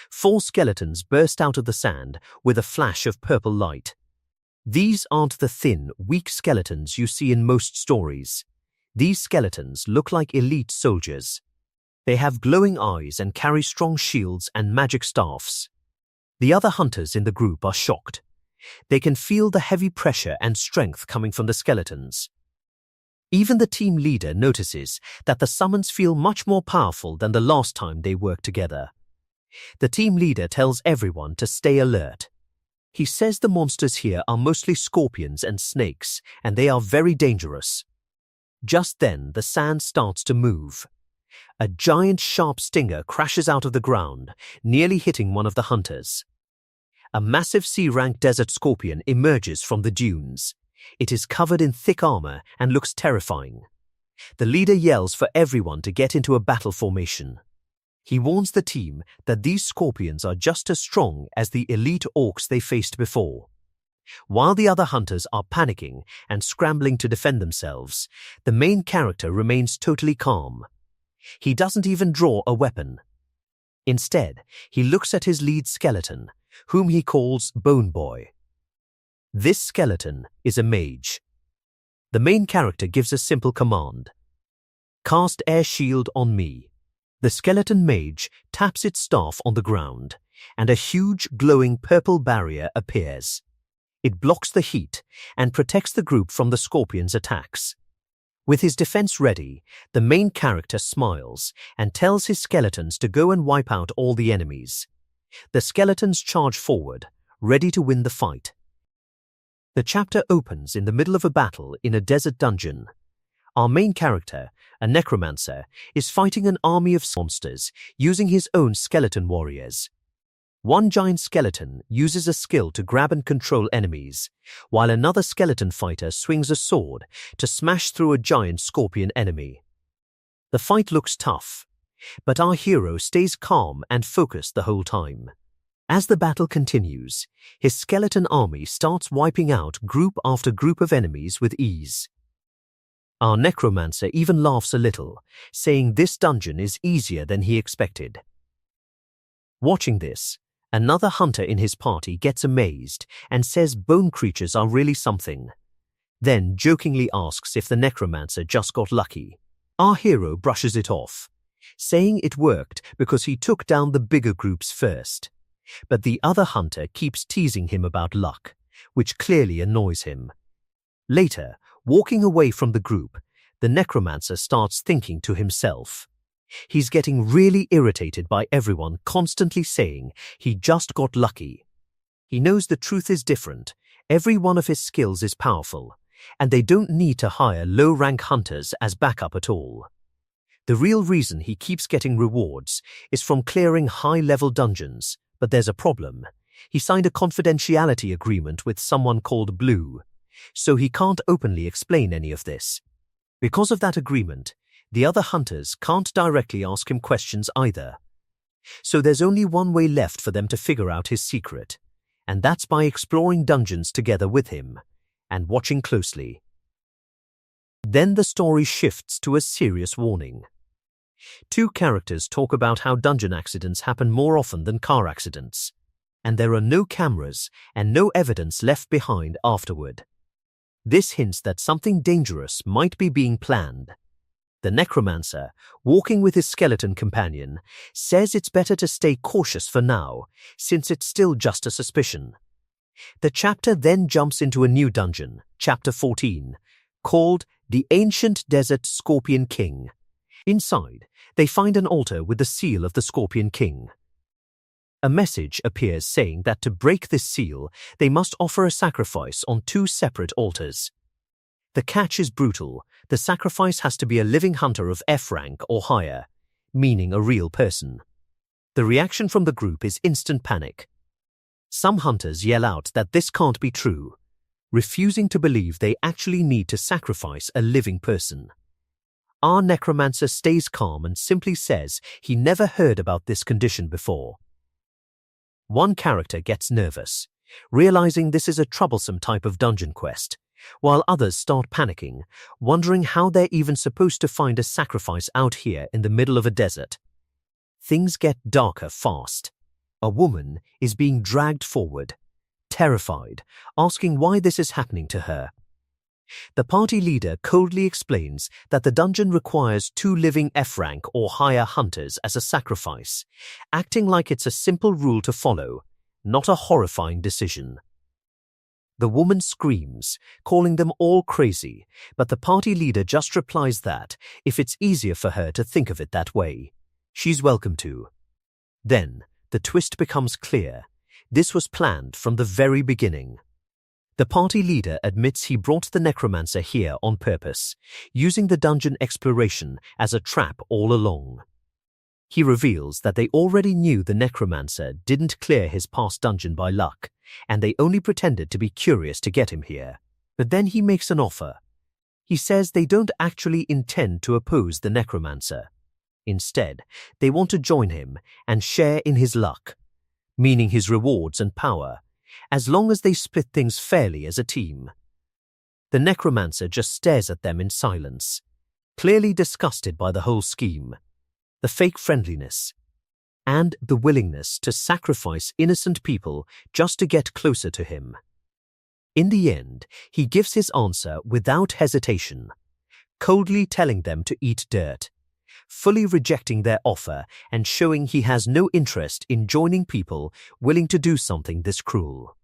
Speaker 1: 4 skeletons burst out of the sand with a flash of purple light. These aren't the thin, weak skeletons you see in most stories. These skeletons look like elite soldiers. They have glowing eyes and carry strong shields and magic staffs. The other hunters in the group are shocked. They can feel the heavy pressure and strength coming from the skeletons. Even the team leader notices that the summons feel much more powerful than the last time they worked together. The team leader tells everyone to stay alert. He says the monsters here are mostly scorpions and snakes, and they are very dangerous. Just then, the sand starts to move. A giant sharp stinger crashes out of the ground, nearly hitting one of the hunters. A massive C-rank desert scorpion emerges from the dunes. It is covered in thick armor and looks terrifying. The leader yells for everyone to get into a battle formation. He warns the team that these scorpions are just as strong as the elite orcs they faced before. While the other hunters are panicking and scrambling to defend themselves, the main character remains totally calm. He doesn't even draw a weapon. Instead, he looks at his lead skeleton, whom he calls Bone Boy. This skeleton is a mage. The main character gives a simple command: cast Air Shield on me. The skeleton mage taps its staff on the ground, and a huge glowing purple barrier appears. It blocks the heat and protects the group from the scorpion's attacks. With his defense ready, the main character smiles and tells his skeletons to go and wipe out all the enemies. The skeletons charge forward, ready to win the fight. The chapter opens in the middle of a battle in a desert dungeon. Our main character, a necromancer, is fighting an army of monsters using his own skeleton warriors. One giant skeleton uses a skill to grab and control enemies, while another skeleton fighter swings a sword to smash through a giant scorpion enemy. The fight looks tough, but our hero stays calm and focused the whole time. As the battle continues, his skeleton army starts wiping out group after group of enemies with ease. Our necromancer even laughs a little, saying this dungeon is easier than he expected. Watching this, another hunter in his party gets amazed and says bone creatures are really something. then jokingly asks if the necromancer just got lucky. Our hero brushes it off, saying it worked because he took down the bigger groups first. But the other hunter keeps teasing him about luck, which clearly annoys him. Later, walking away from the group, the necromancer starts thinking to himself. He's getting really irritated by everyone constantly saying he just got lucky. He knows the truth is different. Every one of his skills is powerful, and they don't need to hire low-rank hunters as backup at all. The real reason he keeps getting rewards is from clearing high-level dungeons, but there's a problem. He signed a confidentiality agreement with someone called Blue, so he can't openly explain any of this. Because of that agreement, the other hunters can't directly ask him questions either. So there's only one way left for them to figure out his secret, and that's by exploring dungeons together with him and watching closely. Then the story shifts to a serious warning. Two characters talk about how dungeon accidents happen more often than car accidents, and there are no cameras and no evidence left behind afterward. This hints that something dangerous might be being planned. The necromancer, walking with his skeleton companion, says it's better to stay cautious for now, since it's still just a suspicion. The chapter then jumps into a new dungeon, chapter 14, called The Ancient Desert Scorpion King. Inside, they find an altar with the seal of the Scorpion King. A message appears saying that to break this seal, they must offer a sacrifice on two separate altars. The catch is brutal. The sacrifice has to be a living hunter of F rank or higher, meaning a real person. The reaction from the group is instant panic. Some hunters yell out that this can't be true, refusing to believe they actually need to sacrifice a living person. Our necromancer stays calm and simply says he never heard about this condition before. One character gets nervous, realizing this is a troublesome type of dungeon quest, while others start panicking, wondering how they're even supposed to find a sacrifice out here in the middle of a desert. Things get darker fast. A woman is being dragged forward, terrified, asking why this is happening to her. The party leader coldly explains that the dungeon requires two living F-rank or higher hunters as a sacrifice, acting like it's a simple rule to follow, not a horrifying decision. The woman screams, calling them all crazy, but the party leader just replies that, if it's easier for her to think of it that way, she's welcome to. Then, the twist becomes clear. This was planned from the very beginning. The party leader admits he brought the necromancer here on purpose, using the dungeon exploration as a trap all along. He reveals that they already knew the necromancer didn't clear his past dungeon by luck, and they only pretended to be curious to get him here. But then he makes an offer. He says they don't actually intend to oppose the necromancer. Instead, they want to join him and share in his luck, meaning his rewards and power, as long as they split things fairly as a team. The necromancer just stares at them in silence, clearly disgusted by the whole scheme, the fake friendliness, and the willingness to sacrifice innocent people just to get closer to him. In the end, he gives his answer without hesitation, coldly telling them to eat dirt, fully rejecting their offer and showing he has no interest in joining people willing to do something this cruel.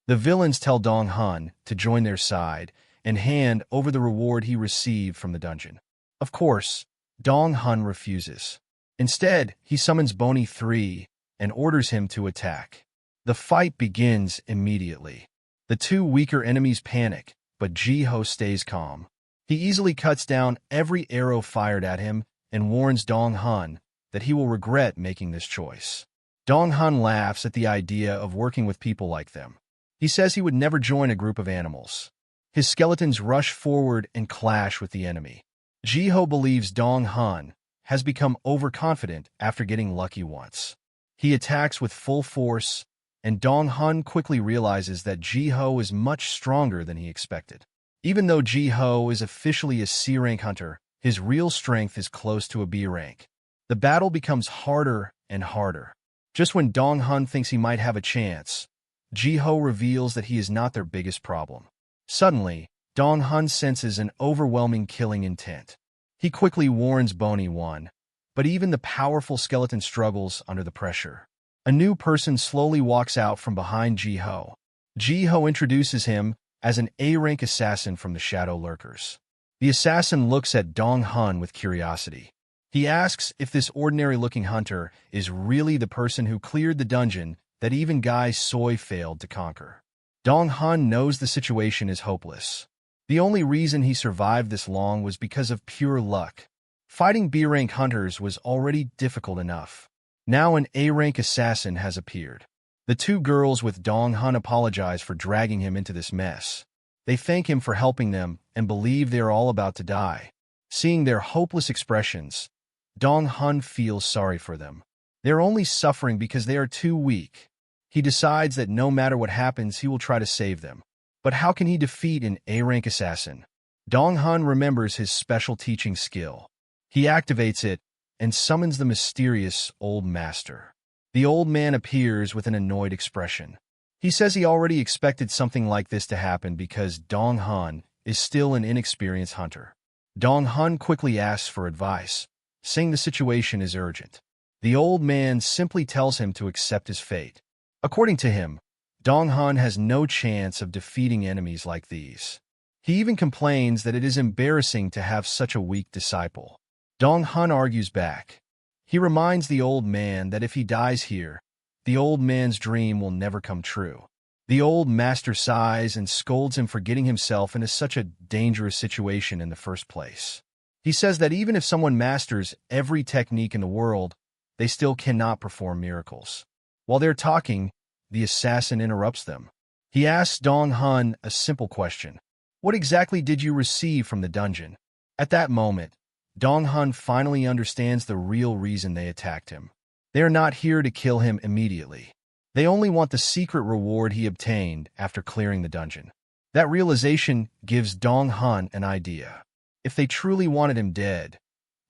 Speaker 2: The villains tell Dong Han to join their side and hand over the reward he received from the dungeon. Of course, Dong Han refuses. Instead, he summons Boney 3 and orders him to attack. The fight begins immediately. The two weaker enemies panic, but Ji-ho stays calm. He easily cuts down every arrow fired at him and warns Dong Han that he will regret making this choice. Dong Han laughs at the idea of working with people like them. He says he would never join a group of animals. His skeletons rush forward and clash with the enemy. Ji-ho believes Dong Han has become overconfident after getting lucky once. He attacks with full force, and Dong Han quickly realizes that Ji-ho is much stronger than he expected. Even though Ji-ho is officially a C-rank hunter, his real strength is close to a B rank. The battle becomes harder and harder. Just when Dong Han thinks he might have a chance, Ji-ho reveals that he is not their biggest problem. Suddenly, Dong Hun senses an overwhelming killing intent. He quickly warns Bony One, but even the powerful skeleton struggles under the pressure. A new person slowly walks out from behind Ji-ho. Ji-ho introduces him as an A-rank assassin from the Shadow Lurkers. The assassin looks at Dong Hun with curiosity. He asks if this ordinary-looking hunter is really the person who cleared the dungeon that even Guy Soy failed to conquer. Dong Hun knows the situation is hopeless. The only reason he survived this long was because of pure luck. Fighting B-rank hunters was already difficult enough. Now an A-rank assassin has appeared. The two girls with Dong Hun apologize for dragging him into this mess. They thank him for helping them and believe they are all about to die. Seeing their hopeless expressions, Dong Hun feels sorry for them. They are only suffering because they are too weak. He decides that no matter what happens, he will try to save them. But how can he defeat an A-rank assassin? Dong Hun remembers his special teaching skill. He activates it and summons the mysterious Old Master. The old man appears with an annoyed expression. He says he already expected something like this to happen because Dong Hun is still an inexperienced hunter. Dong Hun quickly asks for advice, saying the situation is urgent. The old man simply tells him to accept his fate. According to him, Dong Hun has no chance of defeating enemies like these. He even complains that it is embarrassing to have such a weak disciple. Dong Hun argues back. He reminds the old man that if he dies here, the old man's dream will never come true. The old master sighs and scolds him for getting himself into such a dangerous situation in the first place. He says that even if someone masters every technique in the world, they still cannot perform miracles. While they're talking, the assassin interrupts them. He asks Dong Hun a simple question. What exactly did you receive from the dungeon? At that moment, Dong Hun finally understands the real reason they attacked him. They are not here to kill him immediately. They only want the secret reward he obtained after clearing the dungeon. That realization gives Dong Hun an idea. If they truly wanted him dead,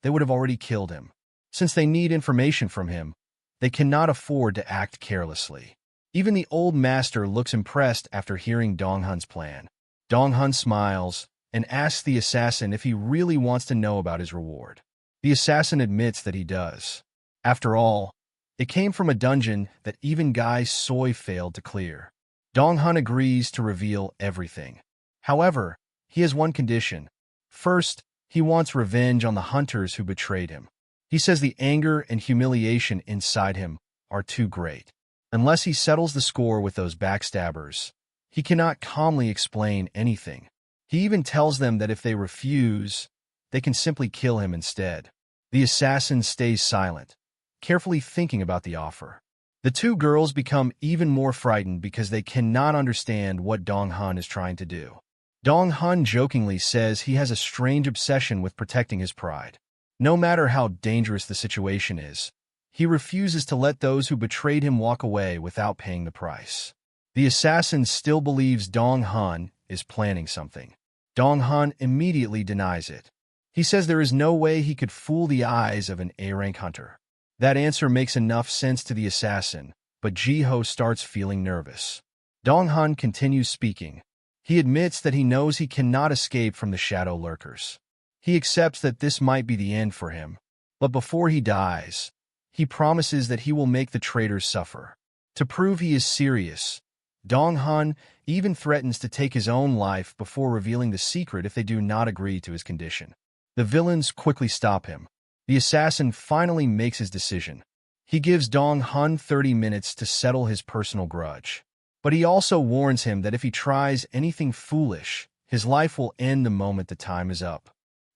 Speaker 2: they would have already killed him. Since they need information from him, they cannot afford to act carelessly. Even the old master looks impressed after hearing Dong Hun's plan. Dong Hun smiles and asks the assassin if he really wants to know about his reward. The assassin admits that he does. After all, it came from a dungeon that even Guy Soy failed to clear. Dong Hun agrees to reveal everything. However, he has one condition. First, he wants revenge on the hunters who betrayed him. He says the anger and humiliation inside him are too great. Unless he settles the score with those backstabbers, he cannot calmly explain anything. He even tells them that if they refuse, they can simply kill him instead. The assassin stays silent, carefully thinking about the offer. The two girls become even more frightened because they cannot understand what Dong Hun is trying to do. Dong Hun jokingly says he has a strange obsession with protecting his pride. No matter how dangerous the situation is, he refuses to let those who betrayed him walk away without paying the price. The assassin still believes Dong Hun is planning something. Dong Hun immediately denies it. He says there is no way he could fool the eyes of an A-rank hunter. That answer makes enough sense to the assassin, but Ji-ho starts feeling nervous. Dong Hun continues speaking. He admits that he knows he cannot escape from the Shadow Lurkers. He accepts that this might be the end for him, but before he dies, he promises that he will make the traitors suffer. To prove he is serious, Dong Hun even threatens to take his own life before revealing the secret if they do not agree to his condition. The villains quickly stop him. The assassin finally makes his decision. He gives Dong Hun 30 minutes to settle his personal grudge. But he also warns him that if he tries anything foolish, his life will end the moment the time is up.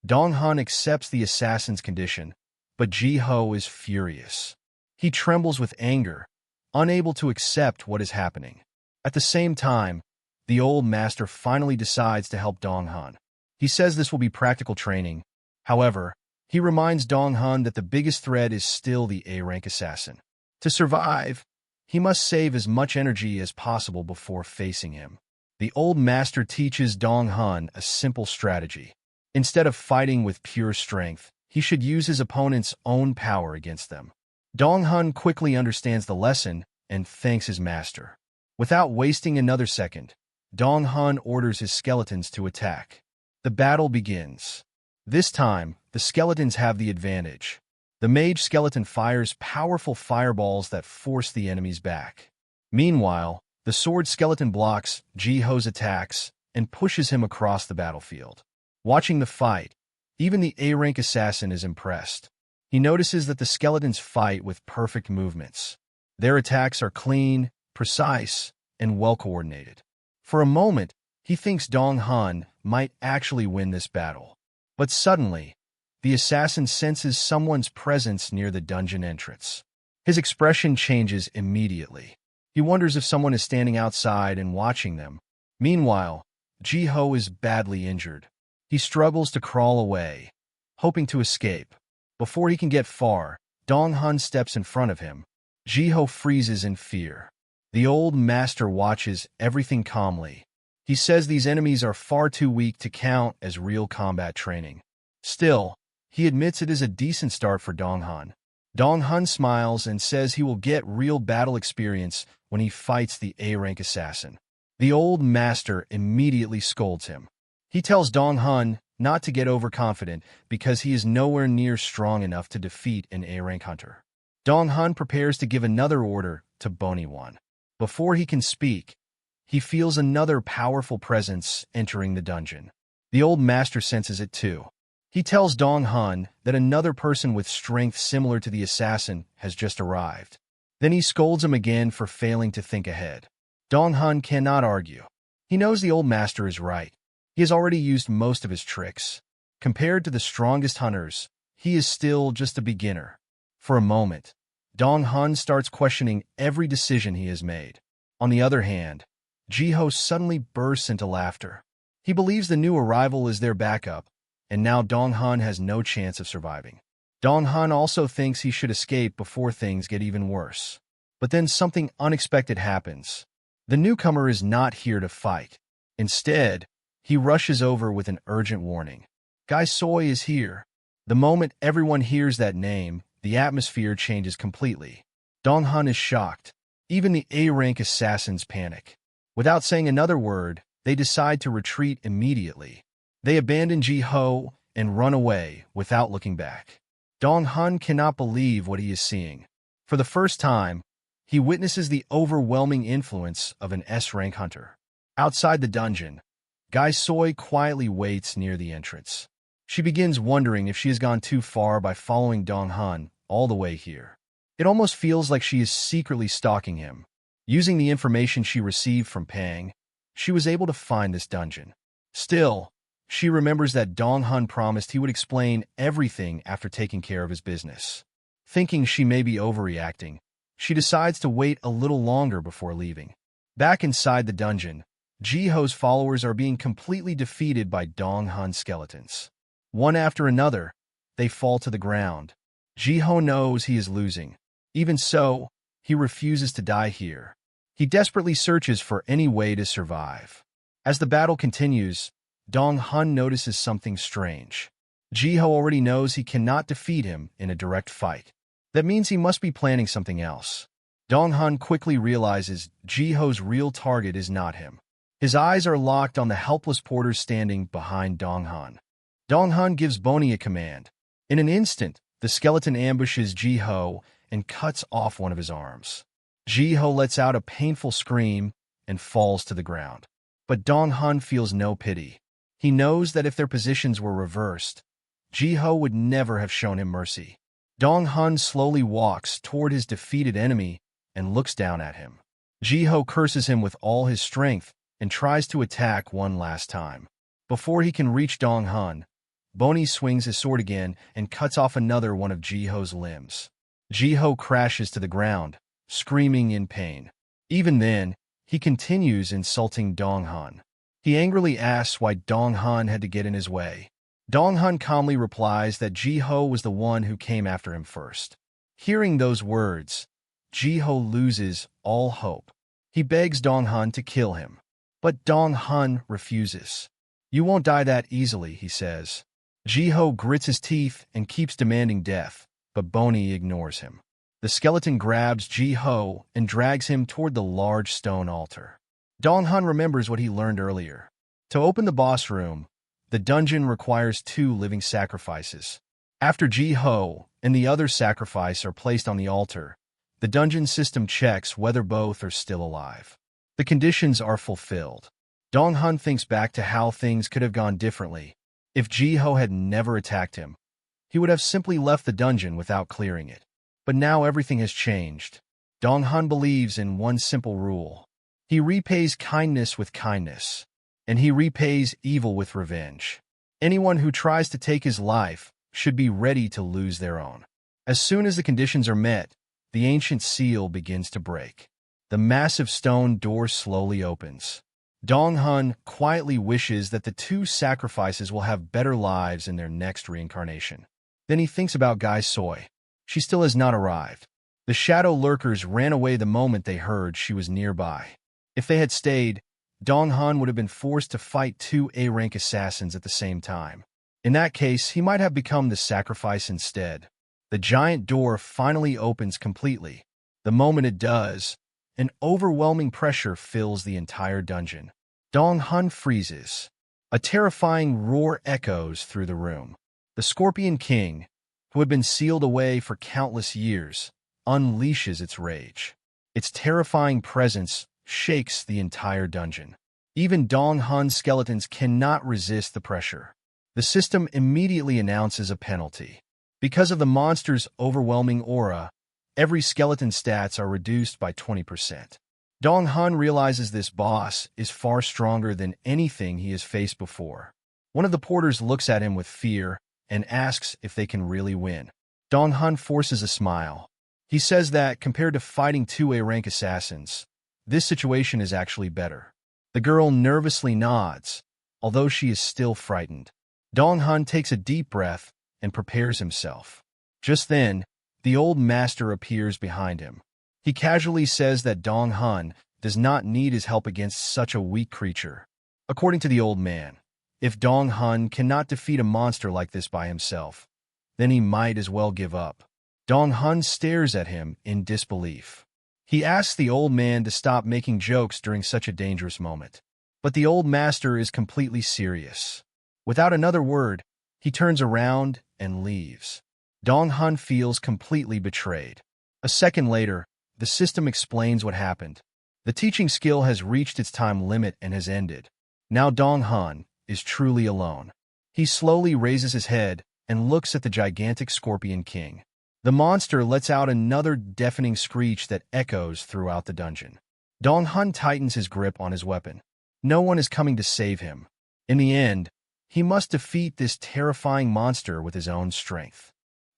Speaker 2: Dong Hun accepts the assassin's condition, but Ji-ho is furious. He trembles with anger, unable to accept what is happening. At the same time, the old master finally decides to help Dong Hun. He says this will be practical training. However, he reminds Dong Hun that the biggest threat is still the A-rank assassin. To survive, he must save as much energy as possible before facing him. The old master teaches Dong Hun a simple strategy. Instead of fighting with pure strength, he should use his opponent's own power against them. Dong Hun quickly understands the lesson and thanks his master. Without wasting another second, Dong Hun orders his skeletons to attack. The battle begins. This time, the skeletons have the advantage. The mage skeleton fires powerful fireballs that force the enemies back. Meanwhile, the sword skeleton blocks Ji-Ho's attacks and pushes him across the battlefield. Watching the fight, even the A-rank assassin is impressed. He notices that the skeletons fight with perfect movements. Their attacks are clean, precise, and well-coordinated. For a moment, he thinks Dong Hun might actually win this battle. But suddenly, the assassin senses someone's presence near the dungeon entrance. His expression changes immediately. He wonders if someone is standing outside and watching them. Meanwhile, Ji-Ho is badly injured. He struggles to crawl away, hoping to escape. Before he can get far, Dong Hun steps in front of him. Ji-Ho freezes in fear. The old master watches everything calmly. He says these enemies are far too weak to count as real combat training. Still, he admits it is a decent start for Dong Hun. Dong Hun smiles and says he will get real battle experience when he fights the A-rank assassin. The old master immediately scolds him. He tells Dong Hun not to get overconfident because he is nowhere near strong enough to defeat an A-rank hunter. Dong Hun prepares to give another order to Bony One. Before he can speak, he feels another powerful presence entering the dungeon. The old master senses it too. He tells Dong Hun that another person with strength similar to the assassin has just arrived. Then he scolds him again for failing to think ahead. Dong Hun cannot argue. He knows the old master is right. He has already used most of his tricks. Compared to the strongest hunters, he is still just a beginner. For a moment, Dong Hun starts questioning every decision he has made. On the other hand, Ji-Ho suddenly bursts into laughter. He believes the new arrival is their backup, and now Dong Hun has no chance of surviving. Dong Hun also thinks he should escape before things get even worse. But then something unexpected happens. The newcomer is not here to fight. Instead, he rushes over with an urgent warning. Gai Soi is here. The moment everyone hears that name, the atmosphere changes completely. Dong Hun is shocked. Even the A-rank assassins panic. Without saying another word, they decide to retreat immediately. They abandon Ji-Ho and run away without looking back. Dong Hun cannot believe what he is seeing. For the first time, he witnesses the overwhelming influence of an S-rank hunter. Outside the dungeon, Gai Soi quietly waits near the entrance. She begins wondering if she has gone too far by following Dong Hun all the way here. It almost feels like she is secretly stalking him. Using the information she received from Pang, she was able to find this dungeon. Still, she remembers that Dong Hun promised he would explain everything after taking care of his business. Thinking she may be overreacting, she decides to wait a little longer before leaving. Back inside the dungeon, Ji-Ho's followers are being completely defeated by Dong Hun skeletons. One after another, they fall to the ground. Ji-Ho knows he is losing. Even so, he refuses to die here. He desperately searches for any way to survive. As the battle continues, Dong Hun notices something strange. Ji-Ho already knows he cannot defeat him in a direct fight. That means he must be planning something else. Dong Hun quickly realizes Ji-Ho's real target is not him. His eyes are locked on the helpless porter standing behind Dong Hun. Dong Hun gives Bony a command. In an instant, the skeleton ambushes Ji-Ho and cuts off one of his arms. Ji-Ho lets out a painful scream and falls to the ground. But Dong Hun feels no pity. He knows that if their positions were reversed, Ji-Ho would never have shown him mercy. Dong Hun slowly walks toward his defeated enemy and looks down at him. Ji-Ho curses him with all his strength and tries to attack one last time. Before he can reach Dong Hun, Bony swings his sword again and cuts off another one of Ji-Ho's limbs. Ji-Ho crashes to the ground, screaming in pain. Even then, he continues insulting Dong Hun. He angrily asks why Dong Hun had to get in his way. Dong Hun calmly replies that Ji-Ho was the one who came after him first. Hearing those words, Ji-Ho loses all hope. He begs Dong Hun to kill him. But Dong Hun refuses. "You won't die that easily," he says. Ji-Ho grits his teeth and keeps demanding death, but Bony ignores him. The skeleton grabs Ji-Ho and drags him toward the large stone altar. Dong Han remembers what he learned earlier. To open the boss room, the dungeon requires 2 living sacrifices. After Ji-Ho and the other sacrifice are placed on the altar, the dungeon system checks whether both are still alive. The conditions are fulfilled. Dong Han thinks back to how things could have gone differently. If Ji-Ho had never attacked him, he would have simply left the dungeon without clearing it. But now everything has changed. Dong Han believes in one simple rule. He repays kindness with kindness, and he repays evil with revenge. Anyone who tries to take his life should be ready to lose their own. As soon as the conditions are met, the ancient seal begins to break. The massive stone door slowly opens. Dong Han quietly wishes that the 2 sacrifices will have better lives in their next reincarnation. Then he thinks about Gai Soi. She still has not arrived. The shadow lurkers ran away the moment they heard she was nearby. If they had stayed, Dong Han would have been forced to fight 2 A-rank assassins at the same time. In that case, he might have become the sacrifice instead. The giant door finally opens completely. The moment it does, an overwhelming pressure fills the entire dungeon. Dong Han freezes. A terrifying roar echoes through the room. The Scorpion King, who had been sealed away for countless years, unleashes its rage. Its terrifying presence shakes the entire dungeon. Even Dong Han's skeletons cannot resist the pressure. The system immediately announces a penalty. Because of the monster's overwhelming aura, every skeleton's stats are reduced by 20%. Dong Han realizes this boss is far stronger than anything he has faced before. One of the porters looks at him with fear and asks if they can really win. Dong Han forces a smile. He says that, compared to fighting 2 A-rank assassins, this situation is actually better. The girl nervously nods, although she is still frightened. Dong Han takes a deep breath and prepares himself. Just then, the old master appears behind him. He casually says that Dong Han does not need his help against such a weak creature. According to the old man, if Dong Han cannot defeat a monster like this by himself, then he might as well give up. Dong Han stares at him in disbelief. He asks the old man to stop making jokes during such a dangerous moment. But the old master is completely serious. Without another word, he turns around and leaves. Dong Han feels completely betrayed. A second later, the system explains what happened. The teaching skill has reached its time limit and has ended. Now Dong Han is truly alone. He slowly raises his head and looks at the gigantic Scorpion King. The monster lets out another deafening screech that echoes throughout the dungeon. Dong Han tightens his grip on his weapon. No one is coming to save him. In the end, he must defeat this terrifying monster with his own strength.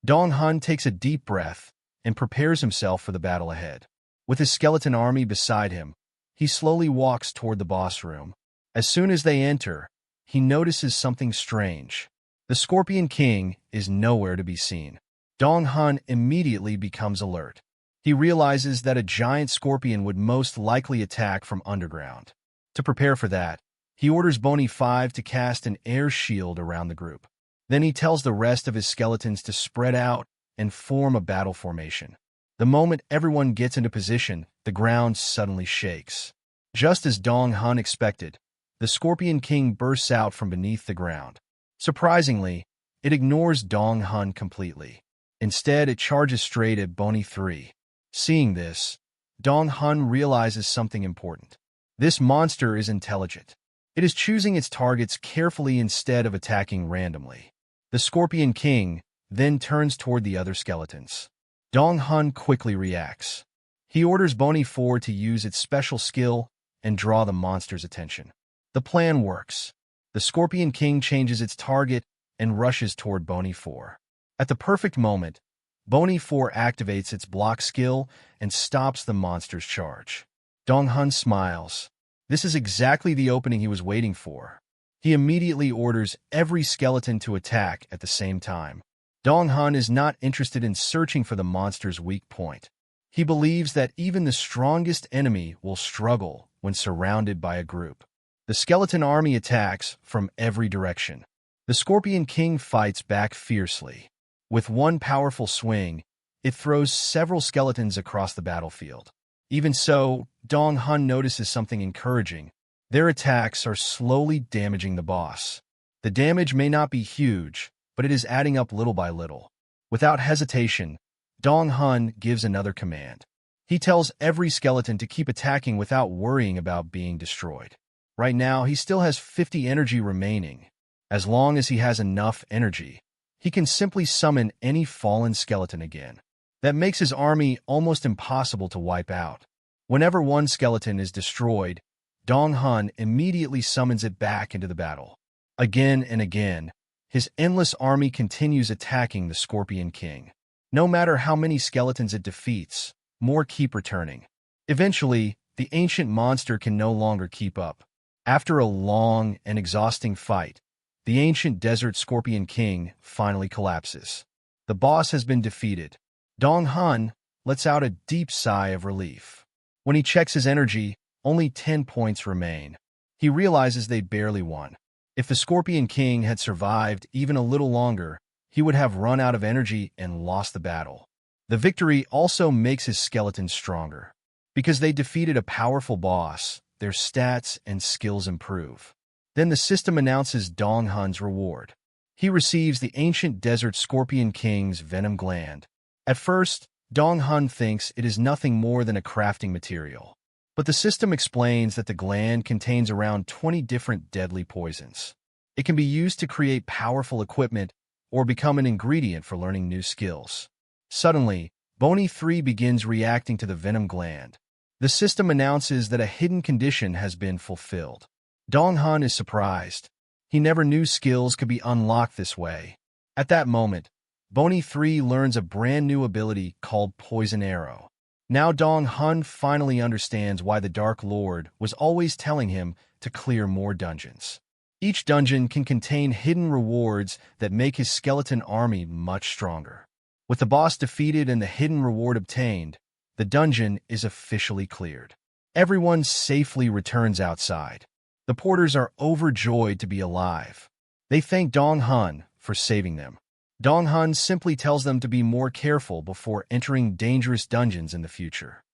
Speaker 2: Dong Han takes a deep breath and prepares himself for the battle ahead. With his skeleton army beside him, he slowly walks toward the boss room. As soon as they enter, he notices something strange. The Scorpion King is nowhere to be seen. Dong Han immediately becomes alert. He realizes that a giant scorpion would most likely attack from underground. To prepare for that, he orders Boney 5 to cast an air shield around the group. Then he tells the rest of his skeletons to spread out and form a battle formation. The moment everyone gets into position, the ground suddenly shakes. Just as Dong Han expected, the Scorpion King bursts out from beneath the ground. Surprisingly, it ignores Dong Han completely. Instead, it charges straight at Boney 3. Seeing this, Dong Han realizes something important. This monster is intelligent. It is choosing its targets carefully instead of attacking randomly. The Scorpion King then turns toward the other skeletons. Dong Han quickly reacts. He orders Boney 4 to use its special skill and draw the monster's attention. The plan works. The Scorpion King changes its target and rushes toward Boney 4. At the perfect moment, Boney 4 activates its block skill and stops the monster's charge. Dong Han smiles. This is exactly the opening he was waiting for. He immediately orders every skeleton to attack at the same time. Dong Han is not interested in searching for the monster's weak point. He believes that even the strongest enemy will struggle when surrounded by a group. The skeleton army attacks from every direction. The Scorpion King fights back fiercely. With one powerful swing, it throws several skeletons across the battlefield. Even so, Dong Hun notices something encouraging. Their attacks are slowly damaging the boss. The damage may not be huge, but it is adding up little by little. Without hesitation, Dong Hun gives another command. He tells every skeleton to keep attacking without worrying about being destroyed. Right now, he still has 50 energy remaining. As long as he has enough energy, he can simply summon any fallen skeleton again. That makes his army almost impossible to wipe out. Whenever one skeleton is destroyed, Dong Hun immediately summons it back into the battle. Again and again, his endless army continues attacking the Scorpion King. No matter how many skeletons it defeats, more keep returning. Eventually, the ancient monster can no longer keep up. After a long and exhausting fight, the ancient desert Scorpion King finally collapses. The boss has been defeated. Dong Hun lets out a deep sigh of relief. When he checks his energy, only 10 points remain. He realizes they barely won. If the Scorpion King had survived even a little longer, he would have run out of energy and lost the battle. The victory also makes his skeletons stronger. Because they defeated a powerful boss, their stats and skills improve. Then the system announces Dong Hun's reward. He receives the ancient desert Scorpion King's venom gland. At first, Dong Hun thinks it is nothing more than a crafting material. But the system explains that the gland contains around 20 different deadly poisons. It can be used to create powerful equipment or become an ingredient for learning new skills. Suddenly, Boney 3 begins reacting to the venom gland. The system announces that a hidden condition has been fulfilled. Dong Hun is surprised. He never knew skills could be unlocked this way. At that moment, Boney 3 learns a brand new ability called Poison Arrow. Now Dong Hun finally understands why the Dark Lord was always telling him to clear more dungeons. Each dungeon can contain hidden rewards that make his skeleton army much stronger. With the boss defeated and the hidden reward obtained, the dungeon is officially cleared. Everyone safely returns outside. The porters are overjoyed to be alive. They thank Dong Hun for saving them. Dong Hun simply tells them to be more careful before entering dangerous dungeons in the future.